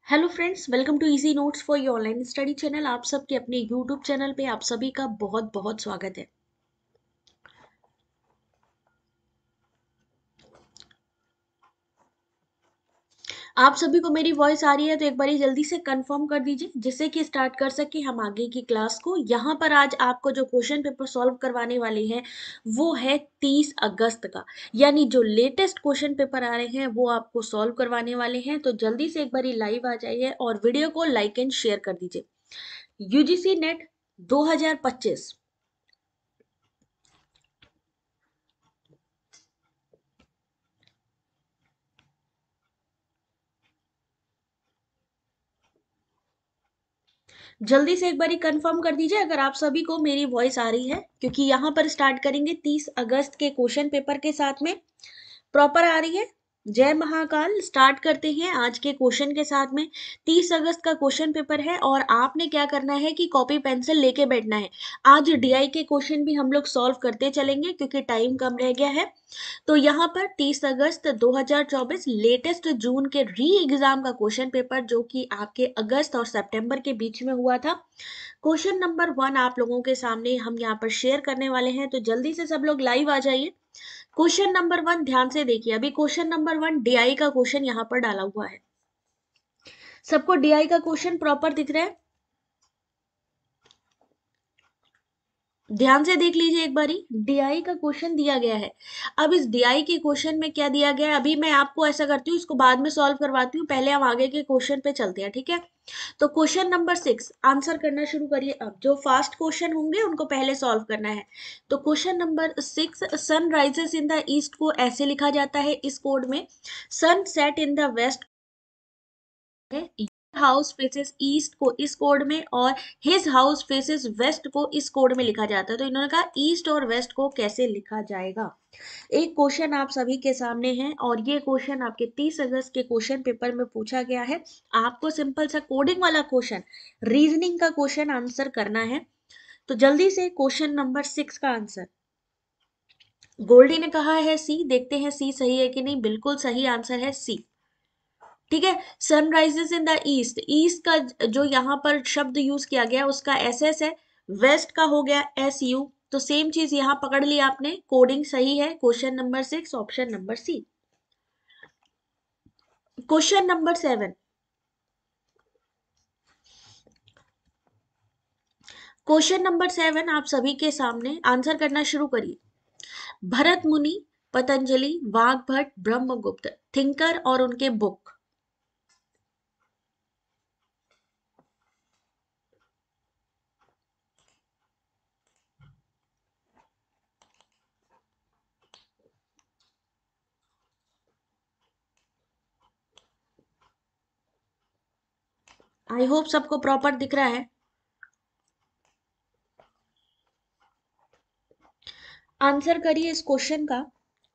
Hello friends, welcome to easy notes for your online study channel. आप सबके अपने YouTube channel पे आप सभी का बहुत बहुत स्वागत है। आप सभी को मेरी वॉइस आ रही है तो एक बारी जल्दी से कंफर्म कर दीजिए जिससे कि स्टार्ट कर सके हम आगे की क्लास को। यहाँ पर आज आपको जो क्वेश्चन पेपर सॉल्व करवाने वाले हैं वो है 30 अगस्त का, यानी जो लेटेस्ट क्वेश्चन पेपर आ रहे हैं वो आपको सॉल्व करवाने वाले हैं। तो जल्दी से एक बारी लाइव आ जाइए और वीडियो को लाइक एंड शेयर कर दीजिए। यूजीसी नेट 2025 जल्दी से एक बारी कंफर्म कर दीजिए अगर आप सभी को मेरी वॉइस आ रही है, क्योंकि यहाँ पर स्टार्ट करेंगे 30 अगस्त के क्वेश्चन पेपर के साथ में। प्रॉपर आ रही है? जय महाकाल। स्टार्ट करते हैं आज के क्वेश्चन के साथ में। 30 अगस्त का क्वेश्चन पेपर है और आपने क्या करना है कि कॉपी पेंसिल लेके बैठना है। आज डीआई के क्वेश्चन भी हम लोग सॉल्व करते चलेंगे क्योंकि टाइम कम रह गया है। तो यहाँ पर 30 अगस्त 2024 लेटेस्ट जून के री एग्जाम का क्वेश्चन पेपर जो कि आपके अगस्त और सितंबर के बीच में हुआ था, क्वेश्चन नंबर 1 आप लोगों के सामने हम यहाँ पर शेयर करने वाले हैं। तो जल्दी से सब लोग लाइव आ जाइए। क्वेश्चन नंबर 1 ध्यान से देखिए। अभी क्वेश्चन नंबर 1 डीआई का क्वेश्चन यहाँ पर डाला हुआ है। सबको डीआई का क्वेश्चन प्रॉपर दिख रहा है? ध्यान से देख लीजिए एक बारी। डीआई का क्वेश्चन दिया गया है। अब इस डीआई के क्वेश्चन में क्या दिया गया है, अभी मैं आपको ऐसा करती हूँ, इसको बाद में सॉल्व करवाती हूँ। पहले हम आगे के क्वेश्चन पे चलते हैं, ठीक है? तो क्वेश्चन नंबर 6 आंसर करना शुरू करिए। अब जो फास्ट क्वेश्चन होंगे उनको पहले सॉल्व करना है। तो question number 6, sun rises in the east को ऐसे लिखा जाता है इस कोड में। Sun set in the west है, हाउस फेसेस ईस्ट को इस कोड में, और हिज हाउस फेसेस वेस्ट को इस कोड में लिखा जाता है। तो इन्होंने कहा ईस्ट और वेस्ट को कैसे लिखा जाएगा। एक क्वेश्चन आप सभी के सामने है और ये क्वेश्चन आपके 30 अगस्त के क्वेश्चन पेपर में पूछा गया है। आपको सिंपल सा कोडिंग वाला क्वेश्चन, रीजनिंग का क्वेश्चन आंसर करना है। तो जल्दी से क्वेश्चन नंबर 6 का आंसर। गोल्डी ने कहा है सी, देखते हैं सी सही है कि नहीं। बिल्कुल सही आंसर है सी, ठीक है। Sunrises in the east, east का जो यहाँ पर शब्द यूज किया गया उसका एस एस है, वेस्ट का हो गया एस यू। तो सेम चीज यहाँ पकड़ ली आपने, कोडिंग सही है। Question number 6 option number C. Question number 7, question number 7 आप सभी के सामने आंसर करना शुरू करिए। भरत मुनि, पतंजलि, वाग्भट, ब्रह्मगुप्त, थिंकर और उनके बुक। आई होप सबको प्रॉपर दिख रहा है। आंसर करिए इस क्वेश्चन का।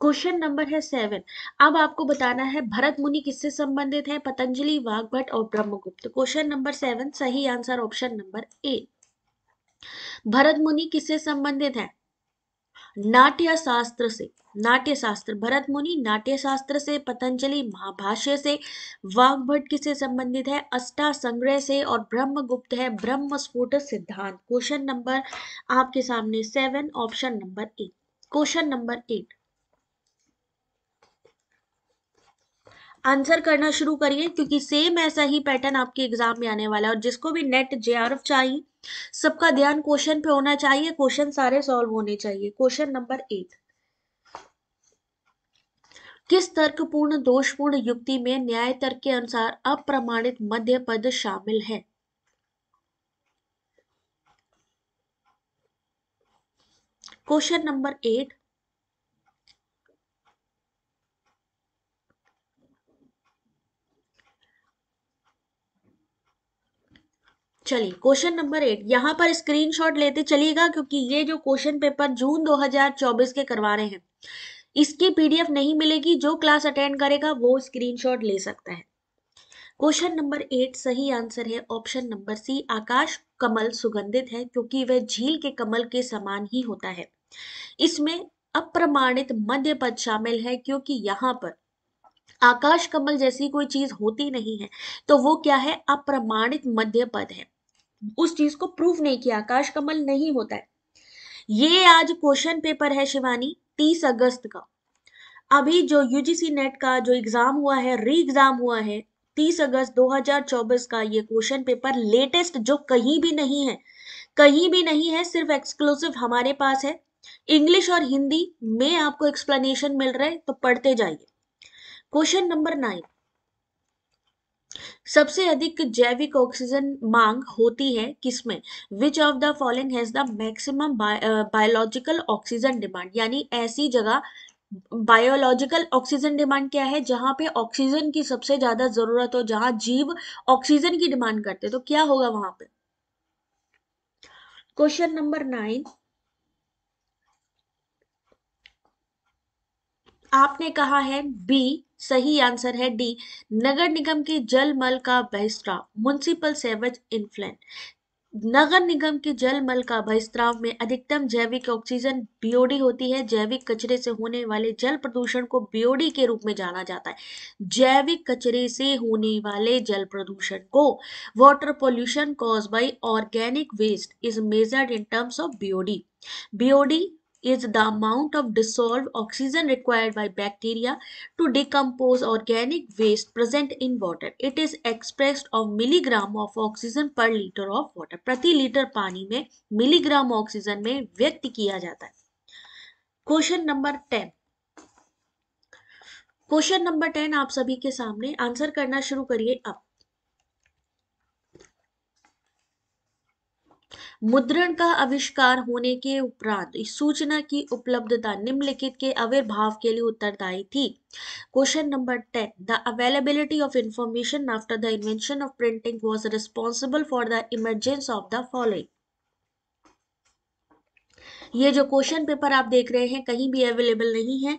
क्वेश्चन नंबर है 7। अब आपको बताना है भरत मुनि किससे संबंधित है, पतंजलि, वाग्भट और ब्रह्मगुप्त। क्वेश्चन नंबर 7 सही answer option number A. Bharat मुनि किससे संबंधित है? नाट्य शास्त्र से। नाट्य शास्त्र, भरत मुनि नाट्य शास्त्र से, पतंजलि महाभाष्य से, वाग्भट किससे संबंधित है? अष्टा संग्रह से, और ब्रह्मगुप्त है ब्रह्म स्फुट सिद्धांत। क्वेश्चन नंबर आपके सामने 7 option number A. Question number 8 answer करना शुरू करिए क्योंकि सेम ऐसा ही पैटर्न आपके एग्जाम में आने वाला है। और जिसको भी नेट जेआरएफ चाहिए सबका ध्यान क्वेश्चन पे होना चाहिए, क्वेश्चन सारे सॉल्व होने चाहिए। क्वेश्चन नंबर 8, किस तर्कपूर्ण दोषपूर्ण युक्ति में न्याय तर्क के अनुसार अप्रमाणित मध्य पद शामिल है? क्वेश्चन नंबर 8, चलिए क्वेश्चन नंबर 8 यहाँ पर स्क्रीनशॉट लेते चलिएगा क्योंकि ये जो क्वेश्चन पेपर जून 2024 के करवा रहे हैं इसकी पीडीएफ नहीं मिलेगी। जो क्लास अटेंड करेगा वो स्क्रीनशॉट ले सकता है। क्वेश्चन नंबर 8 सही आंसर है ऑप्शन नंबर सी। आकाश कमल सुगंधित है क्योंकि वह झील के कमल के समान ही होता है। इसमें अप्रमाणित मध्य पद शामिल है क्योंकि यहाँ पर आकाश कमल जैसी कोई चीज होती नहीं है, तो वो क्या है, अप्रमाणित मध्य पद है, उस चीज को प्रूव नहीं किया, आकाश कमल नहीं होता है। ये आज क्वेश्चन पेपर है शिवानी, 30 अगस्त का। अभी जो यूजीसी नेट का जो एग्जाम हुआ है, री एग्जाम हुआ है, 30 अगस्त 2024 का ये क्वेश्चन पेपर लेटेस्ट, जो कहीं भी नहीं है, कहीं भी नहीं है, सिर्फ एक्सक्लूसिव हमारे पास है। इंग्लिश और हिंदी में आपको एक्सप्लेनेशन मिल रहे, तो पढ़ते जाइए। क्वेश्चन नंबर 9, सबसे अधिक जैविक ऑक्सीजन मांग होती है किसमें? विच of the following has the maximum biological oxygen demand, यानी ऐसी जगह, बायोलॉजिकल ऑक्सीजन डिमांड क्या है, जहां पे ऑक्सीजन की सबसे ज्यादा जरूरत हो, जहां जीव ऑक्सीजन की डिमांड करते, तो क्या होगा वहां पे? क्वेश्चन नंबर 9, आपने कहा है बी, सही आंसर है डी, नगर निगम के जल मल का बहिष्कार, म्युनिसिपल सेवेज इनफ्लुएंट। नगर निगम के जल मल का बहिस्राव में अधिकतम जैविक ऑक्सीजन बीओडी होती है। जैविक कचरे से होने वाले जल प्रदूषण को बीओडी के रूप में जाना जाता है। जैविक कचरे से होने वाले जल प्रदूषण को, water pollution caused by organic waste is measured in terms of BOD. BOD is the amount of dissolved oxygen required by bacteria to decompose organic waste present in water. It is expressed of milligram of oxygen per liter of water. प्रति litre पानी में milligram oxygen में व्यक्त किया जाता है। Question number 10, question number 10 आप सभी के सामने, आंसर करना शुरू करिए अब। मुद्रण का आविष्कार होने के उपरांत इस सूचना की उपलब्धता निम्नलिखित के आविर्भाव के लिए उत्तरदायी थी। Question number 10, the availability of information after the invention of printing was responsible for the emergence of the following. ये जो क्वेश्चन पेपर आप देख रहे हैं कहीं भी अवेलेबल नहीं है,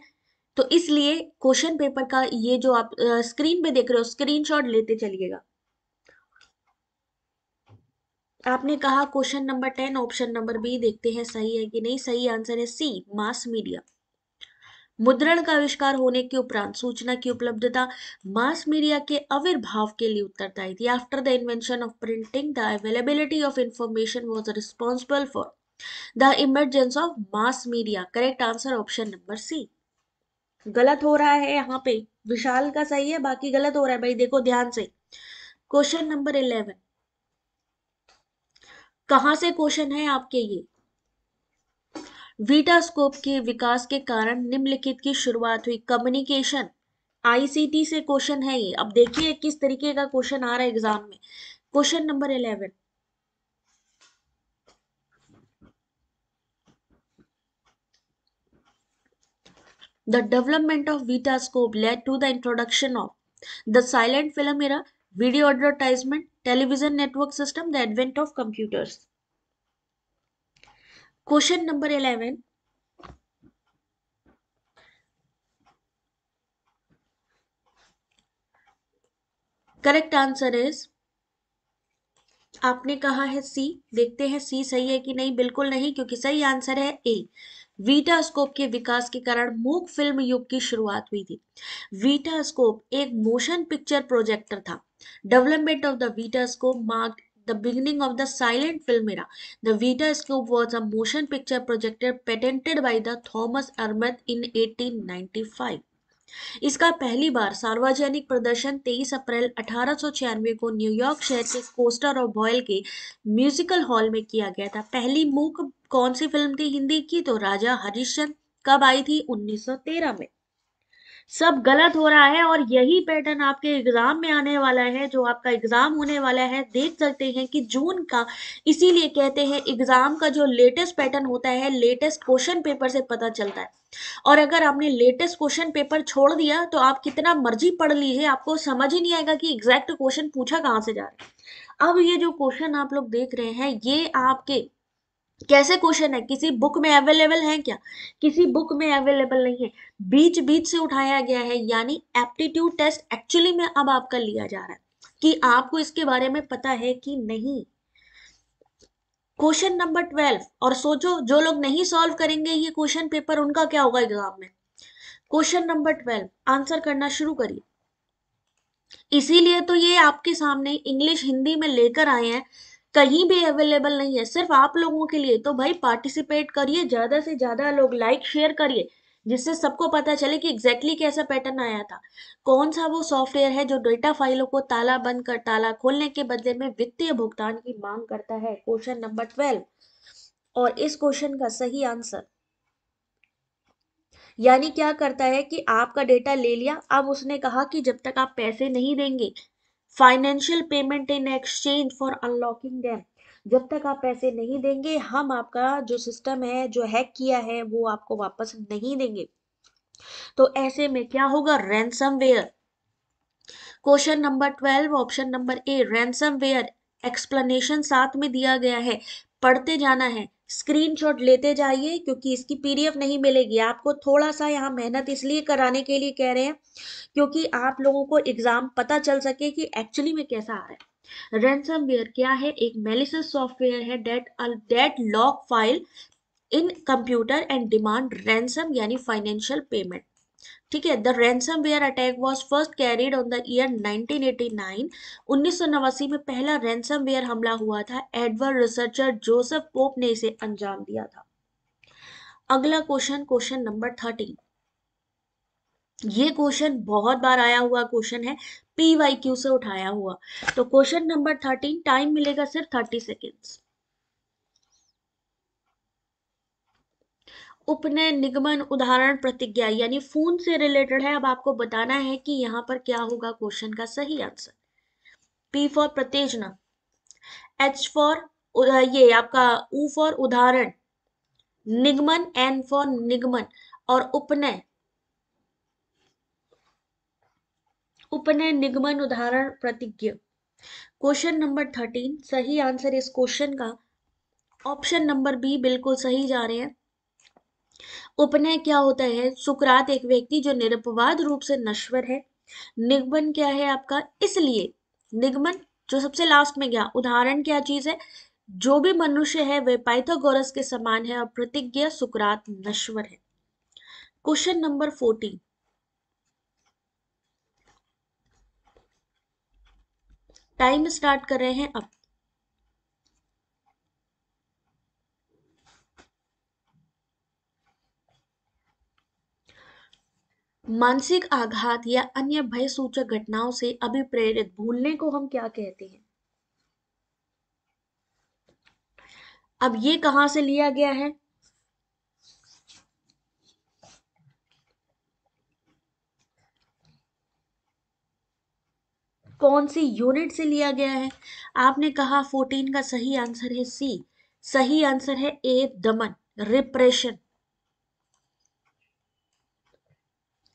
तो इसलिए क्वेश्चन पेपर का ये जो आप स्क्रीन पे देख रहे हो, स्क्रीनशॉट लेते चलिएगा। आपने कहा question number 10 option number B, देखते हैं सही है कि नहीं। सही आंसर है सी, मास मीडिया। मुद्रण का आविष्कार होने के उपरांत सूचना की उपलब्धता मास मीडिया के आविर्भाव के लिए उत्तरदायी थी। After the invention of printing the availability of information was responsible for the emergence of mass media. Correct answer option number C. गलत हो रहा है यहाँ पे, विशाल का सही है, बाकी गलत हो रहा है भाई, देखो ध्यान से। क्वेश्चन नंबर 11, कहां से क्वेश्चन है आपके ये? वीटास्कोप के विकास के कारण निम्नलिखित की शुरुआत हुई। कम्युनिकेशन, आईसीटी से क्वेश्चन है ये। अब देखिए किस तरीके का क्वेश्चन आ रहा है एग्जाम में। Question number 11, the development of vitascope led to the introduction of the silent film era, video advertisement, television network system, the advent of computers. Question number 11, correct answer is, आपने कहा है सी। देखते हैं सी सही है कि नहीं। बिल्कुल नहीं, क्योंकि सही आंसर है ए। वीटास्कोप के विकास के कारण मूक फिल्म युग की शुरुआत हुई थी। वीटास्कोप एक मोशन पिक्चर प्रोजेक्टर था। Development of the vitascope marked the beginning of the silent film era. The Vitascope was a motion picture projector patented by the Thomas Ermath in 1895. इसका पहली बार सार्वजनिक प्रदर्शन 23 अप्रैल 1896 को न्यूयॉर्क शहर के कोस्टर ऑफ बॉयल के musical hall में किया गया था। पहली मूक कौन सी फिल्म थी हिंदी की? तो राजा हरिश्चंद्र। कब आई थी? 1913 में। सब गलत हो रहा है, और यही पैटर्न आपके एग्जाम में आने वाला है। जो आपका एग्जाम होने वाला है, देख सकते हैं कि जून का, इसीलिए कहते हैं एग्जाम का जो लेटेस्ट पैटर्न होता है, लेटेस्ट क्वेश्चन पेपर से पता चलता है। और अगर आपने लेटेस्ट क्वेश्चन पेपर छोड़ दिया तो आप कितना मर्जी पढ़ लीजिए, आपको समझ ही नहीं आएगा कि एग्जैक्ट क्वेश्चन पूछा कहाँ से जा रहा है। अब ये जो क्वेश्चन आप लोग देख रहे हैं, ये आपके कैसे क्वेश्चन है, किसी बुक में अवेलेबल है क्या? किसी बुक में अवेलेबल नहीं है, बीच बीच से उठाया गया है। यानी एप्टीट्यूड टेस्ट एक्चुअली में अब आपका लिया जा रहा है कि आपको इसके बारे में पता है कि नहीं। क्वेश्चन नंबर 12, और सोचो जो लोग नहीं सॉल्व करेंगे ये क्वेश्चन पेपर, उनका क्या होगा एग्जाम में। क्वेश्चन नंबर 12, आंसर करना शुरू करिए। इसीलिए तो ये आपके सामने इंग्लिश हिंदी में लेकर आए हैं, कहीं भी अवेलेबल नहीं है, सिर्फ आप लोगों के लिए। तो भाई पार्टिसिपेट करिए, ज्यादा से ज्यादा लोग लाइक शेयर करिए, जिससे सबको पता चले कि एग्जैक्टली कैसा पैटर्न आया था, कौन सा वो सॉफ्टवेयर है जो डेटा फाइलों को ताला बंद कर ताला खोलने के बदले में वित्तीय भुगतान की मांग करता है। Question number 12। और इस क्वेश्चन का सही आंसर, यानी क्या करता है कि आपका डेटा ले लिया, अब उसने कहा कि जब तक आप पैसे नहीं देंगे, financial payment in exchange for unlocking them, जब तक आप पैसे नहीं देंगे हम आपका जो सिस्टम है जो हैक किया है वो आपको वापस नहीं देंगे। तो ऐसे में क्या होगा, ransomware. Question number 12 option number A ransomware. Explanation साथ में दिया गया है, पढ़ते जाना है, स्क्रीनशॉट लेते जाइए, क्योंकि इसकी पीडीएफ नहीं मिलेगी आपको। थोड़ा सा यहाँ मेहनत इसलिए कराने के लिए कह रहे हैं क्योंकि आप लोगों को एग्जाम पता चल सके कि एक्चुअली में कैसा आ रहा है। रैंसमवेयर क्या है, एक मेलिशियस सॉफ्टवेयर है that lock file in computer and demand ransom यानी फाइनेंशियल पेमेंट। ठीक है, the ransomware attack was first carried on the year 1989। 1989 में पहला रैंसमवेयर हमला हुआ था, एडवर्ड रिसर्चर जोसेफ पोप ने इसे अंजाम दिया था। अगला क्वेश्चन, क्वेश्चन नंबर 13। ये क्वेश्चन बहुत बार आया हुआ क्वेश्चन है, PYQ से उठाया हुआ। तो क्वेश्चन नंबर 13, टाइम मिलेगा सिर्फ 30 सेकेंड्स। उपनय, निगमन, उदाहरण, प्रतिज्ञा यानी फोन से रिलेटेड है। अब आपको बताना है कि यहाँ पर क्या होगा क्वेश्चन का सही आंसर। P फॉर प्रतेजना, H फॉर ये आपका U फॉर उदाहरण, निगमन N फॉर निगमन, और उपनय, उपनय, निगमन, उदाहरण, प्रतिज्ञा। क्वेश्चन नंबर 13, सही आंसर इस क्वेश्चन का ऑप्शन नंबर बी बिल्कुल सही जा रहे हैं। उपनय क्या होता है, सुकरात एक व्यक्ति जो निरपवाद रूप से नश्वर है। निगमन क्या है आपका, इसलिए निगमन जो सबसे लास्ट में गया। उदाहरण क्या चीज है, जो भी मनुष्य है वह पाइथागोरस के समान है। और प्रतिज्ञा, सुकरात नश्वर है। क्वेश्चन नंबर 14, टाइम स्टार्ट कर रहे हैं अब। मानसिक आघात या अन्य भय सूचक घटनाओं से अभिप्रेरित भूलने को हम क्या कहते हैं। अब ये कहां से लिया गया है, कौन सी यूनिट से लिया गया है। आपने कहा 14 का सही आंसर है सी। सही आंसर है ए, दमन, रिप्रेशन।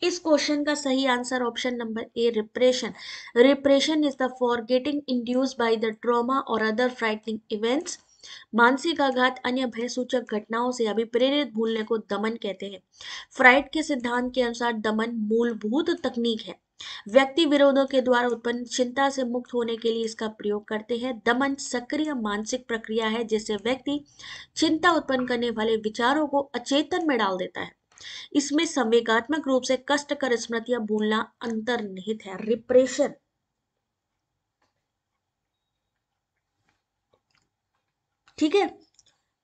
इस क्वेश्चन का सही answer option number A, repression. Repression is the forgetting induced by the trauma और अदर फ्राइटनिंग इवेंट्स। मानसिक आघात अन्य भय सूचक घटनाओं से अभिप्रेरित भूलने को दमन कहते हैं। फ्राइड के सिद्धांत के अनुसार दमन मूलभूत तकनीक है, व्यक्ति विरोधों के द्वारा उत्पन्न चिंता से मुक्त होने के लिए इसका प्रयोग करते हैं। दमन सक्रिय मानसिक प्रक्रिया है जिससे व्यक्ति चिंता उत्पन्न करने वाले विचारों को अचेतन में डाल देता है। इसमें संवेगात्मक रूप से कष्टकर स्मृतियां भूलना अंतर्निहित है। रिप्रेशन। ठीक है,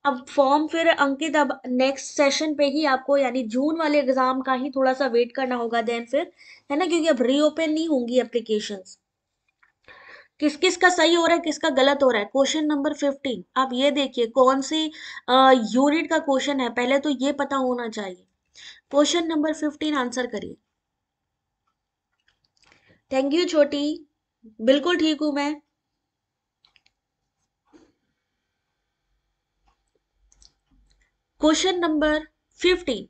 अब फॉर्म फिर अंकित अब नेक्स्ट सेशन पे ही आपको, यानी जून वाले एग्जाम का ही थोड़ा सा वेट करना होगा देन फिर, है ना, क्योंकि अब रीओपन नहीं होंगी एप्लीकेशंस। किस किस का सही हो रहा है, किसका गलत हो रहा है। क्वेश्चन नंबर 15, अब ये देखिए कौन सी यूनिट का क्वेश्चन है, पहले तो ये पता होना चाहिए। क्वेश्चन नंबर 15 आंसर करिए। थैंक यू छोटी, बिल्कुल ठीक हूं मैं। क्वेश्चन नंबर 15,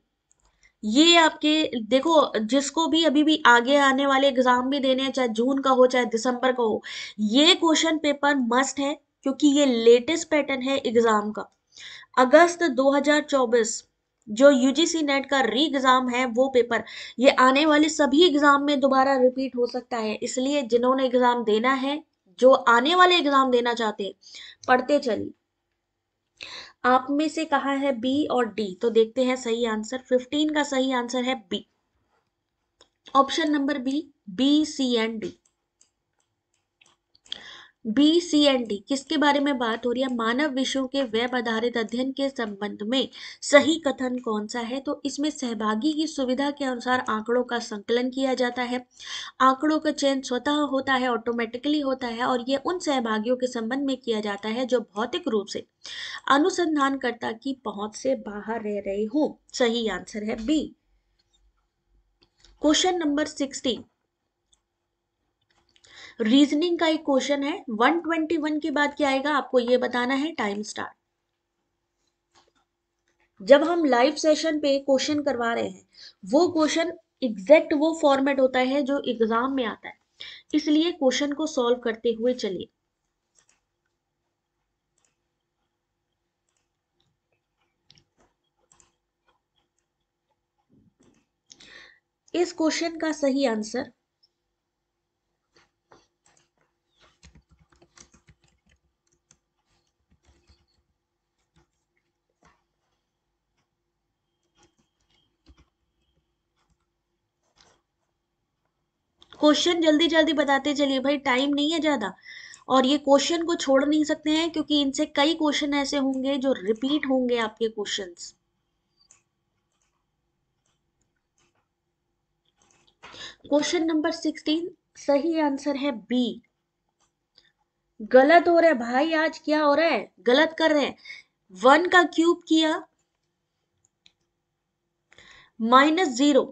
ये आपके देखो, जिसको भी अभी भी आगे आने वाले एग्जाम भी देने हैं, चाहे जून का हो चाहे दिसंबर का हो, ये क्वेश्चन पेपर मस्ट है, क्योंकि ये लेटेस्ट पैटर्न है एग्जाम का। अगस्त 2024 जो यूजीसी नेट का री एग्जाम है वो पेपर, ये आने वाले सभी एग्जाम में दोबारा रिपीट हो सकता है। इसलिए जिन्होंने एग्जाम देना है, जो आने वाले एग्जाम देना चाहते हैं, पढ़ते चलिए। आप में से कहा है बी और डी, तो देखते हैं सही आंसर। 15 का सही आंसर है B, option number B, B C and D. B, C and D किसके बारे में बात हो रही है? मानव विषयों के वेब आधारित अध्ययन के संबंध में सही कथन कौन सा है? तो इसमें सहभागी की सुविधा के अनुसार आंकड़ों का संकलन किया जाता है। आंकड़ों का चयन स्वतः होता है, ऑटोमेटिकली होता है, और ये उन सहभागियों के संबंध में किया जाता है जो भौतिक रूप से अनुसंधानकर्ता की पहुंच से बाहर रह रहे हो। सही आंसर है बी। क्वेश्चन नंबर 16, रीजनिंग का एक क्वेश्चन है। 121 के बाद क्या आएगा आपको ये बताना है। Time start. जब हम लाइव सेशन पे क्वेश्चन करवा रहे हैं, वो क्वेश्चन एग्जैक्ट वो फॉर्मेट होता है जो एग्जाम में आता है, इसलिए क्वेश्चन को सॉल्व करते हुए चलिए। इस क्वेश्चन का सही आंसर क्वेश्चन जल्दी जल्दी बताते चलिए भाई, टाइम नहीं है ज्यादा। और ये क्वेश्चन को छोड़ नहीं सकते हैं क्योंकि इनसे कई क्वेश्चन ऐसे होंगे जो रिपीट होंगे आपके क्वेश्चंस। क्वेश्चन नंबर 16 सही आंसर है बी। गलत हो रहा है भाई, आज क्या हो रहा है, गलत कर रहे हैं। 1 का क्यूब किया -0,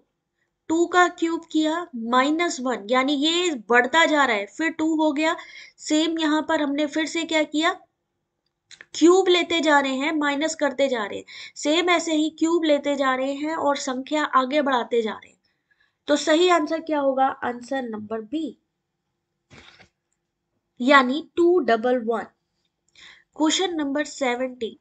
2 का क्यूब किया -1, यानी ये बढ़ता जा रहा है, फिर 2 हो गया। सेम यहां पर हमने फिर से क्या किया, क्यूब लेते जा रहे हैं, माइनस करते जा रहे हैं। सेम ऐसे ही क्यूब लेते जा रहे हैं और संख्या आगे बढ़ाते जा रहे हैं। तो सही आंसर क्या होगा? आंसर नंबर बी, यानी 211। क्वेश्चन नंबर 70,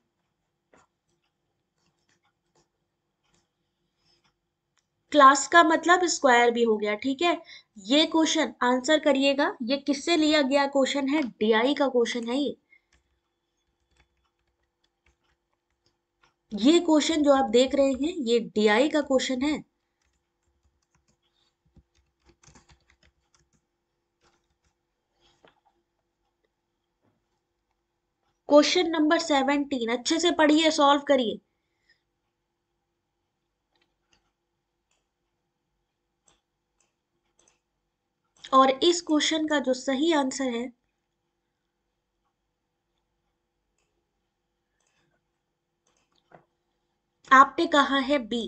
क्लास का मतलब स्क्वायर भी हो गया, ठीक है। ये क्वेश्चन आंसर करिएगा, ये किससे लिया गया क्वेश्चन है? डीआई का क्वेश्चन है ये। ये क्वेश्चन जो आप देख रहे हैं ये डीआई का क्वेश्चन है। क्वेश्चन नंबर 17 अच्छे से पढ़िए, सॉल्व करिए। और इस क्वेश्चन का जो सही आंसर है आपने कहा है बी।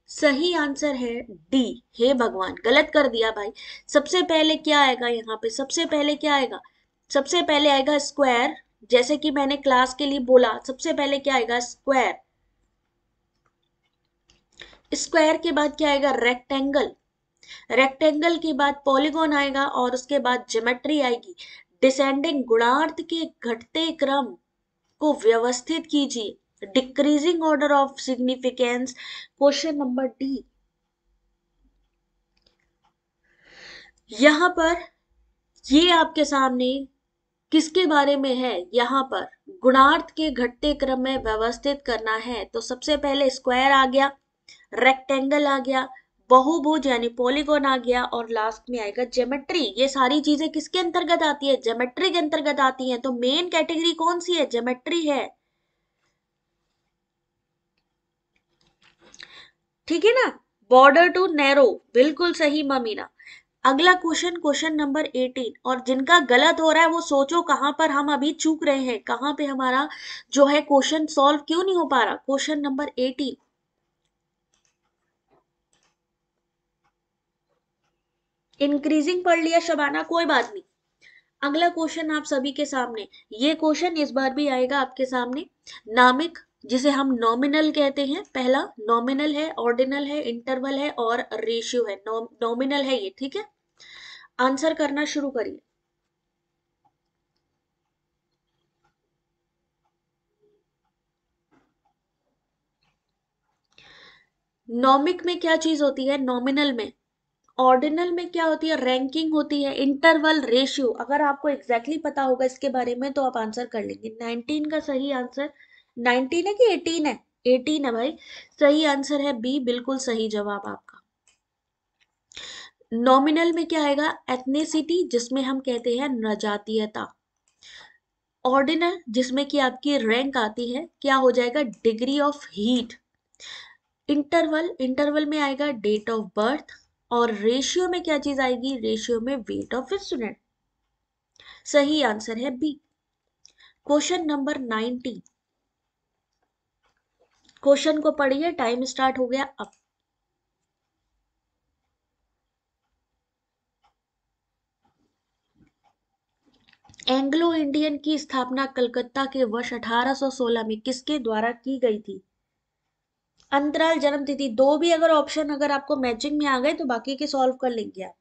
सही आंसर है डी। हे भगवान, गलत कर दिया भाई। सबसे पहले क्या आएगा यहाँ पे? सबसे पहले क्या आएगा? सबसे पहले आएगा स्क्वायर। जैसे कि मैंने क्लास के लिए बोला, सबसे पहले क्या आएगा? स्क्वायर। स्क्वायर के बाद क्या आएगा? रेक्टेंगल। रेक्टेंगल के बाद पॉलीगॉन आएगा और उसके बाद ज्योमेट्री आएगी। डिसेंडिंग गुणार्थ के घटते क्रम को व्यवस्थित कीजिए। Decreasing order of significance. Question number D. यहां पर ये आपके सामने किसके बारे में है? यहाँ पर गुणार्थ के घटते क्रम में व्यवस्थित करना है, तो सबसे पहले स्क्वायर आ गया, रेक्टेंगल आ गया, बहुभुज यानी पॉलीगॉन आ गया, और लास्ट में आएगा ज्योमेट्री। ये सारी चीजें किसके अंतर्गत आती है? ज्योमेट्री के अंतर्गत आती हैं। तो मेन कैटेगरी कौन सी है? ज्योमेट्री है, ठीक है ना। बॉर्डर टू नैरो, बिल्कुल सही ममीना। अगला क्वेश्चन, क्वेश्चन नंबर 18। और जिनका गलत हो रहा है वो सोचो कहां पर हम अभी चूक रहे हैं, कहां पे हमारा जो है क्वेश्चन सॉल्व क्यों नहीं हो पा रहा। क्वेश्चन नंबर 18, इंक्रीजिंग पढ़ लिया शबाना, कोई बात नहीं। अगला क्वेश्चन आप सभी के सामने, ये क्वेश्चन इस बार भी आएगा आपके सामने। नामिक, जिसे हम नॉमिनल कहते हैं, पहला नॉमिनल है, ऑर्डिनल है, इंटरवल है और रेशियो है। नॉमिनल है ये, ठीक है। आंसर करना शुरू करिए। नॉमिक में क्या चीज होती है? नॉमिनल में। ऑर्डिनल में क्या होती है? रैंकिंग होती है। Interval, ratio. अगर आपको एग्जैक्टली पता होगा इसके बारे में तो आप आंसर कर लेंगे। 19 का सही आंसर 19 है कि 18 है? 18 है भाई। सही आंसर है बी, बिल्कुल सही जवाब आपका। नॉमिनल में क्या आएगा? एथनिसिटी, जिसमें हम कहते हैं नजातीयता। ऑर्डिनल, जिसमें कि आपकी रैंक आती है, क्या हो जाएगा? Degree of heat. Interval, interval में आएगा डेट ऑफ बर्थ। और रेशियो में क्या चीज आएगी? रेशियो में वेट ऑफ स्टूडेंट। सही आंसर है बी। Question number 19। क्वेश्चन को पढ़िए, टाइम स्टार्ट हो गया अब। एंग्लो इंडियन की स्थापना कलकत्ता के वर्ष 1816 में किसके द्वारा की गई थी? अंतराल, जन्म तिथि, दो भी अगर ऑप्शन अगर आपको मैचिंग में आ गए तो बाकी के सॉल्व कर लेंगे आप।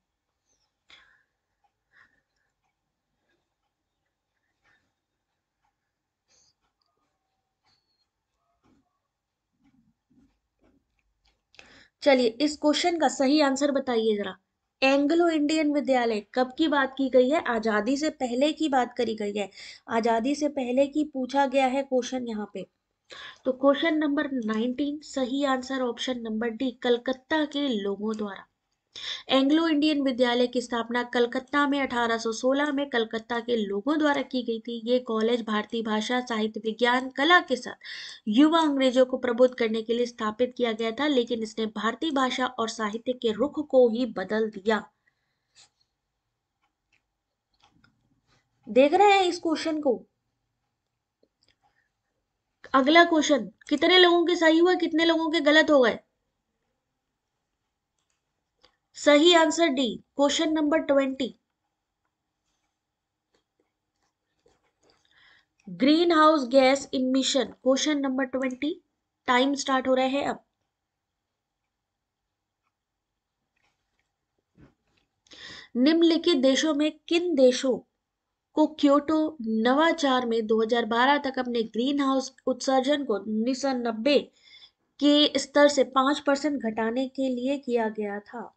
चलिए इस क्वेश्चन का सही आंसर बताइए जरा। एंग्लो इंडियन विद्यालय कब की बात की गई है? आजादी से पहले की बात करी गई है। आजादी से पहले की पूछा गया है क्वेश्चन यहाँ पे। तो क्वेश्चन नंबर 19 सही answer option number D, Calcutta के लोगों द्वारा। एंग्लो इंडियन विद्यालय की स्थापना कलकत्ता में 1816 में कलकत्ता के लोगों द्वारा की गई थी। ये कॉलेज भारतीय भाषा, साहित्य, विज्ञान, कला के साथ युवा अंग्रेजों को प्रबुद्ध करने के लिए स्थापित किया गया था, लेकिन इसने भारतीय भाषा और साहित्य के रुख को ही बदल दिया। देख रहे हैं इस क्वेश्चन को? अगला क्वेश्चन, कितने लोगों के सही हुआ, कितने लोगों के गलत हो गए? सही answer D, question number 20। Green house gas emission, question number 20। Time start हो रहा है अब। निम्नलिखित देशों में किन देशों को क्योटो नवाचार में 2012 तक अपने ग्रीन हाउस उत्सर्जन को 1990 के स्तर से 5% घटाने के लिए किया गया था?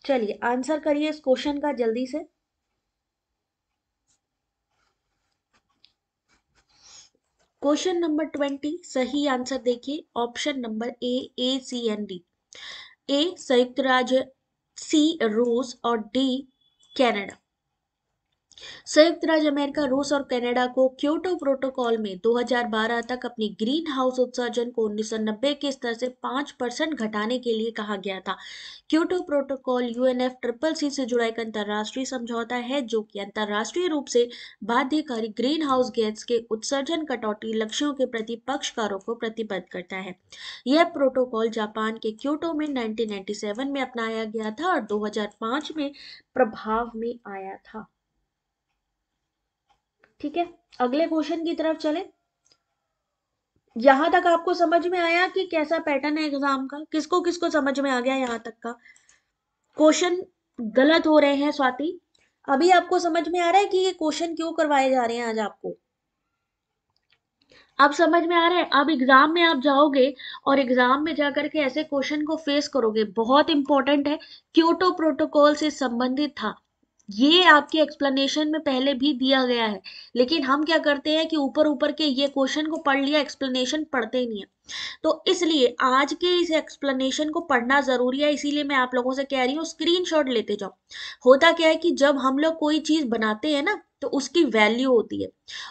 चलिए आंसर करिए इस क्वेश्चन का जल्दी से। क्वेश्चन नंबर 20 सही आंसर देखिए, option number A, C and D। ए संयुक्त राज्य, सी रूस और डी कनाडा। संयुक्त राज्य अमेरिका, रूस और कनाडा को क्योटो प्रोटोकॉल में 2012 तक अपनी ग्रीन हाउस उत्सर्जन को 1990 के स्तर से 5% घटाने के लिए कहा गया था। Kyoto protocol UNF triple C से जुड़ा एक अंतर्राष्ट्रीय समझौता है जो कि अंतर्राष्ट्रीय रूप से बाध्यकारी ग्रीन हाउस गैस के उत्सर्जन कटौती लक्ष्यों के प्रति पक्षकारों को प्रतिबद्ध करता है। यह प्रोटोकॉल जापान के क्योटो में 1997 में अपनाया गया था और 2005 में प्रभाव में आया था। ठीक है, अगले क्वेश्चन की तरफ चले। यहां तक आपको समझ में आया कि कैसा पैटर्न है एग्जाम का? किसको किसको समझ में आ गया यहां तक का? क्वेश्चन गलत हो रहे हैं स्वाति? अभी आपको समझ में आ रहा है कि ये क्वेश्चन क्यों करवाए जा रहे हैं आज आपको? अब समझ में आ रहा है? अब एग्जाम में आप जाओगे और एग्जाम में जाकर के ऐसे क्वेश्चन को फेस करोगे, बहुत इंपॉर्टेंट है। क्योटो प्रोटोकॉल से संबंधित था, ये आपके एक्सप्लेनेशन में पहले भी दिया गया है, लेकिन हम क्या करते हैं कि ऊपर ऊपर के ये क्वेश्चन को पढ़ लिया, एक्सप्लेनेशन पढ़ते ही नहीं है। तो इसलिए आज के इस एक्सप्लेनेशन को पढ़ना जरूरी है, इसीलिए मैं आप लोगों से कह रही हूँ स्क्रीनशॉट लेते जाओ। होता क्या है कि जब हम लोग कोई चीज बनाते हैं ना तो उसकी वैल्यू होती है,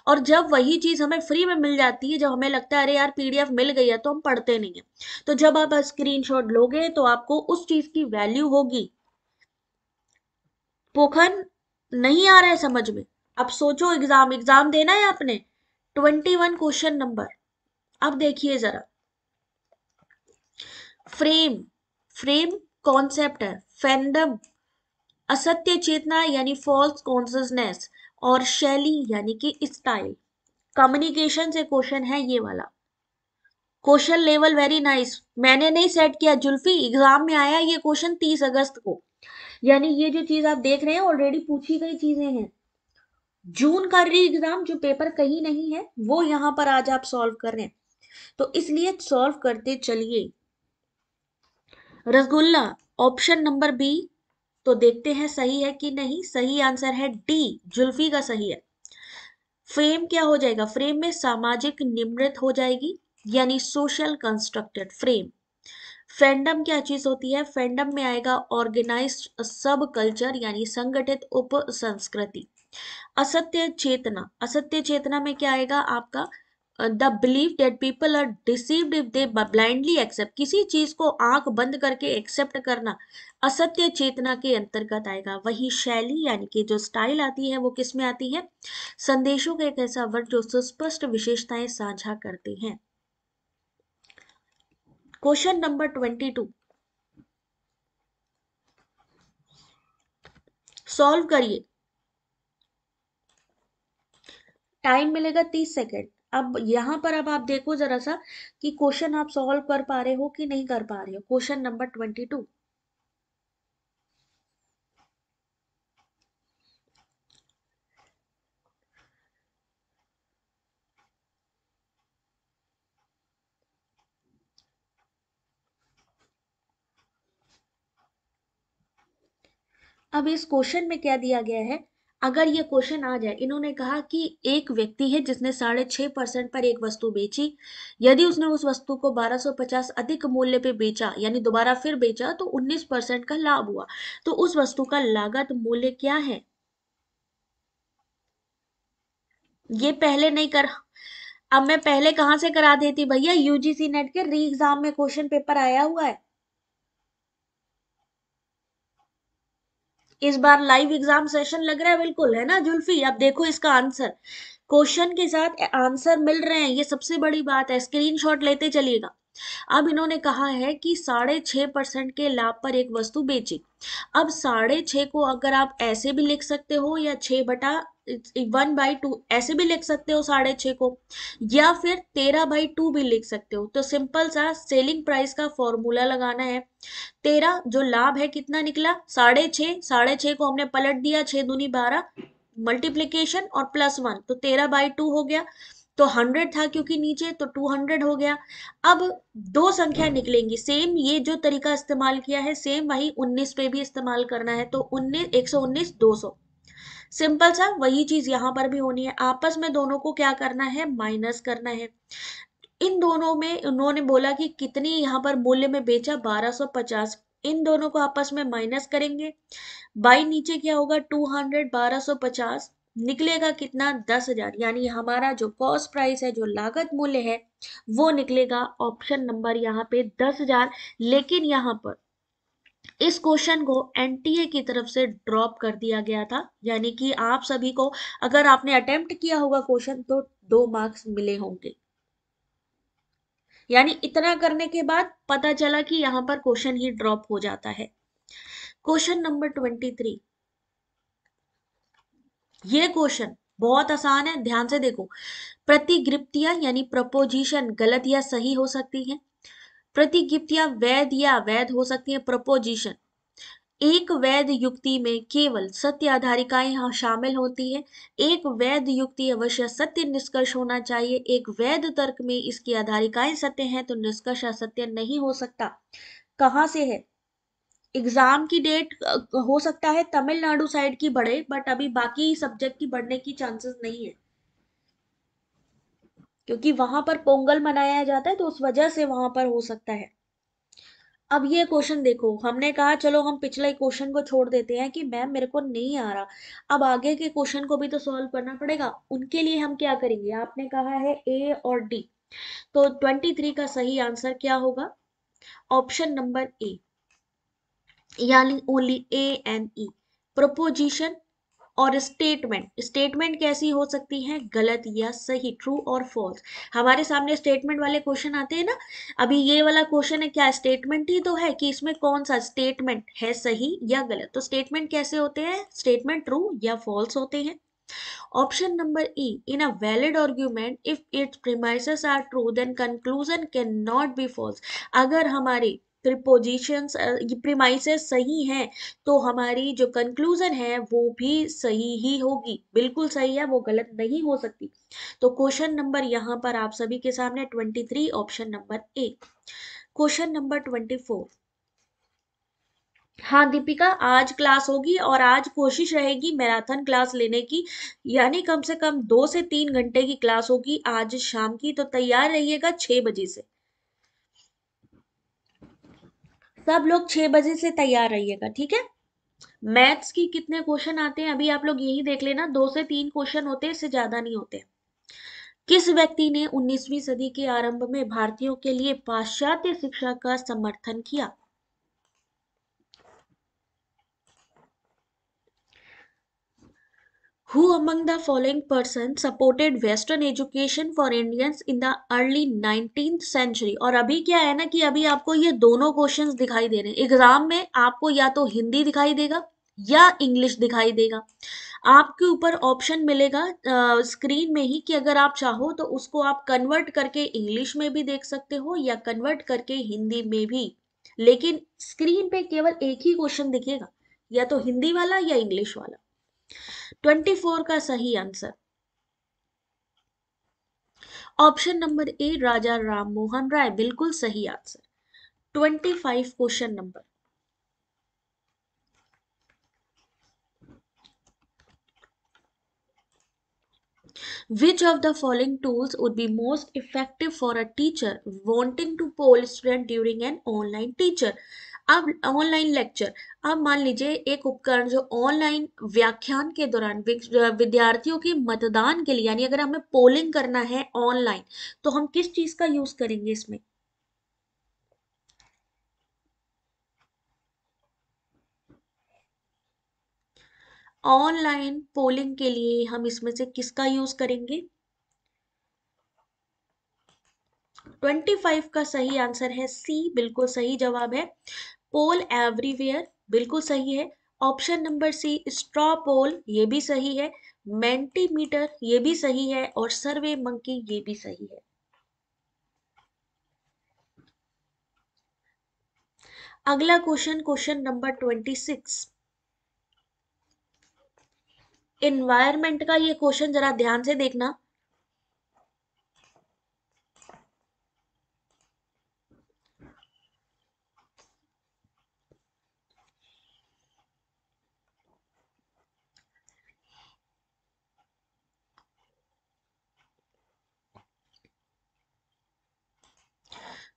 और जब वही चीज हमें फ्री में मिल जाती है, जब हमें लगता है अरे यार पीडीएफ मिल गई है, तो हम पढ़ते नहीं है। तो जब आप स्क्रीनशॉट लोगे तो आपको उस चीज की वैल्यू होगी। पोखन नहीं आ रहा है समझ में? अब सोचो, एग्जाम एग्जाम देना है आपने। 21 क्वेश्चन नंबर। अब देखिए जरा, फ्रेम, फ्रेम कॉन्सेप्ट है, फैंडम असत्य चेतना यानी फॉल्स कॉन्शियसनेस, और शैली यानी कि स्टाइल। कम्युनिकेशन से क्वेश्चन है ये वाला। क्वेश्चन लेवल वेरी नाइस, मैंने नहीं सेट किया जुल्फी, एग्जाम में आया ये क्वेश्चन 30 अगस्त को। यानी ये जो चीज आप देख रहे हैं ऑलरेडी पूछी गई चीजें हैं। जून का री एग्जाम जो पेपर कहीं नहीं है वो यहाँ पर आज आप सॉल्व कर रहे हैं, तो इसलिए सॉल्व करते चलिए। रसगुल्ला ऑप्शन नंबर बी, तो देखते हैं सही है कि नहीं। सही आंसर है डी, जुल्फी का सही है। फ्रेम क्या हो जाएगा, फ्रेम में सामाजिक निम्रत हो जाएगी, यानी सोशल कंस्ट्रक्टेड फ्रेम। फैंडम क्या चीज होती है, फैंडम में आएगा ऑर्गेनाइज्ड सब कल्चर, यानी संगठित उप संस्कृति। असत्य चेतना, असत्य चेतना में क्या आएगा आपका, the believe that people are deceived if they blindly accept, किसी चीज को आंख बंद करके एक्सेप्ट करना असत्य चेतना के अंतर्गत आएगा। वही शैली यानी कि जो स्टाइल आती है वो किस में आती है, संदेशों का एक ऐसा वर्ग जो सुस्पष्ट विशेषताएं साझा करते हैं। क्वेश्चन नंबर 22 सॉल्व करिए, टाइम मिलेगा 30 सेकेंड। अब यहाँ पर अब आप देखो जरा सा कि क्वेश्चन आप सॉल्व कर पा रहे हो कि नहीं कर पा रहे हो। क्वेश्चन नंबर 22, अब इस क्वेश्चन में क्या दिया गया है, अगर ये क्वेश्चन आ जाए, इन्होंने कहा कि एक व्यक्ति है जिसने 6.5% पर एक वस्तु बेची, यदि उसने उस वस्तु को 1250 अधिक मूल्य पे बेचा, यानी दोबारा फिर बेचा, तो 19% का लाभ हुआ, तो उस वस्तु का लागत मूल्य क्या है। ये पहले नहीं कर, अब मैं पहले कहां से करा देती भैया, यूजीसी नेट के री एग्जाम में क्वेश्चन पेपर आया हुआ है, इस बार लाइव एग्जाम सेशन लग रहा है, बिल्कुल है ना जुल्फी। अब देखो इसका आंसर, क्वेश्चन के साथ आंसर मिल रहे हैं, ये सबसे बड़ी बात है, स्क्रीनशॉट लेते चलिएगा। अब इन्होंने कहा है कि 6.5% के लाभ पर एक वस्तु बेची। अब 6.5 को अगर आप ऐसे भी लिख सकते हो, या 6/1/2 ऐसे भी लिख सकते हो 6.5 को, या फिर 13/2 भी लिख सकते हो। तो सिंपल सा सेलिंग प्राइस का फॉर्मूला लगाना है। 13 जो लाभ है कितना निकला, 6.5, 6.5 को हमने पलट दिया, 6×2 = 12, मल्टीप्लीकेशन और +1, तो 13/2 हो गया। तो 100 था क्योंकि नीचे, तो 200 हो गया। अब दो संख्या निकलेंगी, सेम ये जो तरीका इस्तेमाल किया है सेम वही 19 पे भी इस्तेमाल करना है, तो 19, 119, 200। सिंपल सा वही चीज यहाँ पर भी होनी है, आपस में दोनों को क्या करना है, माइनस करना है। इन दोनों में उन्होंने बोला कि कितनी यहाँ पर मूल्य में बेचा, 1250, इन दोनों को आपस में माइनस करेंगे, बाई नीचे क्या होगा, 200, 1250 निकलेगा कितना, 10,000, यानी हमारा जो कॉस्ट प्राइस है, जो लागत मूल्य है, वो निकलेगा ऑप्शन नंबर यहाँ पे 10,000। लेकिन यहाँ पर इस क्वेश्चन को एनटीए की तरफ से ड्रॉप कर दिया गया था, यानी कि आप सभी को अगर आपने अटेम्प्ट किया होगा क्वेश्चन तो 2 मार्क्स मिले होंगे। यानी इतना करने के बाद पता चला कि यहाँ पर क्वेश्चन ही ड्रॉप हो जाता है। क्वेश्चन नंबर 23, ये क्वेश्चन बहुत आसान है, ध्यान से देखो। प्रतिगिप्तियां यानी प्रपोजिशन गलत या सही हो सकती हैं, प्रतिगिप्तियां वैध या अवैध हो सकती हैं, प्रपोजिशन। एक वैध युक्ति में केवल सत्य आधारिकाएं यहाँ शामिल होती है, एक वैध युक्ति अवश्य सत्य निष्कर्ष होना चाहिए, एक वैध तर्क में इसकी आधारिकाएं सत्य हैं तो निष्कर्ष असत्य नहीं हो सकता। कहाँ से है, एग्जाम की डेट हो सकता है तमिलनाडु साइड की बढ़े, बट अभी बाकी सब्जेक्ट की बढ़ने की चांसेस नहीं है, क्योंकि वहां पर पोंगल मनाया जाता है तो उस वजह से वहां पर हो सकता है। अब ये क्वेश्चन देखो, हमने कहा चलो हम पिछले क्वेश्चन को छोड़ देते हैं कि मैम मेरे को नहीं आ रहा, अब आगे के क्वेश्चन को भी तो सॉल्व करना पड़ेगा, उनके लिए हम क्या करेंगे, आपने कहा है ए और डी, तो 23 का सही आंसर क्या होगा, ऑप्शन नंबर ए, यानी only A and E. Preposition और स्टेटमेंट, स्टेटमेंट कैसी हो सकती है, गलत या सही, ट्रू और फॉल्स। हमारे सामने स्टेटमेंट वाले क्वेश्चन आते हैं ना, अभी ये वाला क्वेश्चन है क्या, स्टेटमेंट ही तो है कि इसमें कौन सा स्टेटमेंट है सही या गलत, तो स्टेटमेंट कैसे होते हैं, स्टेटमेंट ट्रू या फॉल्स होते हैं। Option number E, in a valid argument if its premises are true then conclusion can not be false, अगर हमारे प्रीपोजिशंस, प्रीमाइसेस सही हैं तो हमारी जो कंक्लूजन है वो भी सही ही होगी, बिल्कुल सही है, वो गलत नहीं हो सकती। तो क्वेश्चन नंबर यहाँ पर आप सभी के सामने 23, option number A. Question number 24। हाँ दीपिका, आज क्लास होगी और आज कोशिश रहेगी मैराथन क्लास लेने की, यानी कम से कम 2 से 3 घंटे की क्लास होगी आज शाम की, तो तैयार रहिएगा 6 बजे से। सब लोग 6 बजे से तैयार रहिएगा, ठीक है। मैथ्स की कितने क्वेश्चन आते हैं अभी आप लोग यही देख लेना, 2 से 3 क्वेश्चन होते हैं, इससे ज्यादा नहीं होते। किस व्यक्ति ने 19वीं सदी के आरंभ में भारतीयों के लिए पाश्चात्य शिक्षा का समर्थन किया? Who among the following persons supported Western education for Indians in the early 19th century? और अभी क्या है ना कि अभी आपको ये दोनों क्वेश्चंस दिखाई दे रहे हैं एग्जाम में, आपको या तो हिंदी दिखाई देगा या इंग्लिश दिखाई देगा। आपके ऊपर ऑप्शन मिलेगा स्क्रीन में ही कि अगर आप चाहो तो उसको आप कन्वर्ट करके इंग्लिश में भी देख सकते हो या कन्वर्ट करके हिंदी में भी, लेकिन स्क्रीन पे केवल एक ही क्वेश्चन दिखेगा, या तो हिंदी वाला या इंग्लिश वाला। 24 का सही आंसर ऑप्शन नंबर ए, राजा राम मोहन राय, बिल्कुल सही answer. 25 question number. Which of the following tools would be most effective for a teacher wanting to poll student during an online teacher? अब ऑनलाइन लेक्चर, अब मान लीजिए एक उपकरण जो ऑनलाइन व्याख्यान के दौरान विद्यार्थियों के मतदान के लिए, यानी अगर हमें पोलिंग करना है ऑनलाइन तो हम किस चीज का यूज करेंगे इसमें? ऑनलाइन पोलिंग के लिए हम इसमें से किसका यूज करेंगे? 25 का सही आंसर है सी, बिल्कुल सही जवाब है। पोल एवरीवेयर, बिल्कुल सही है। ऑप्शन नंबर सी, स्ट्रॉ पोल, ये भी सही है। मेंटीमीटर, ये भी सही है। और सर्वे मंकी, ये भी सही है। अगला क्वेश्चन, क्वेश्चन नंबर 26। एनवायरमेंट का ये क्वेश्चन जरा ध्यान से देखना।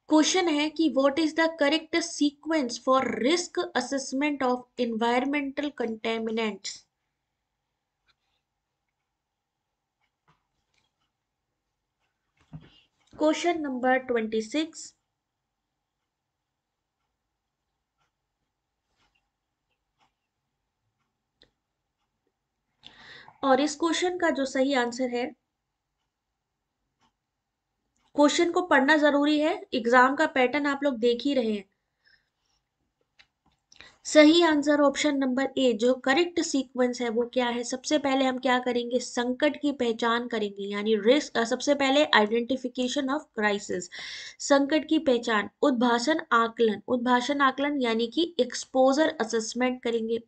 क्वेश्चन है कि what is the correct sequence for risk assessment of environmental contaminants? Question number 26। और इस क्वेश्चन का जो सही आंसर है, क्वेश्चन को पढ़ना जरूरी है, एग्जाम का पैटर्न आप लोग देख ही रहे हैं। सही आंसर ऑप्शन नंबर ए, जो करेक्ट सीक्वेंस है वो क्या है? सबसे पहले हम क्या करेंगे? संकट की पहचान करेंगे, यानी रिस्क, सबसे पहले आइडेंटिफिकेशन ऑफ क्राइसिस, संकट की पहचान। उद्भाषण आकलन, उद्भाषण आकलन यानी कि एक्सपोजर असेसमेंट करेंगे।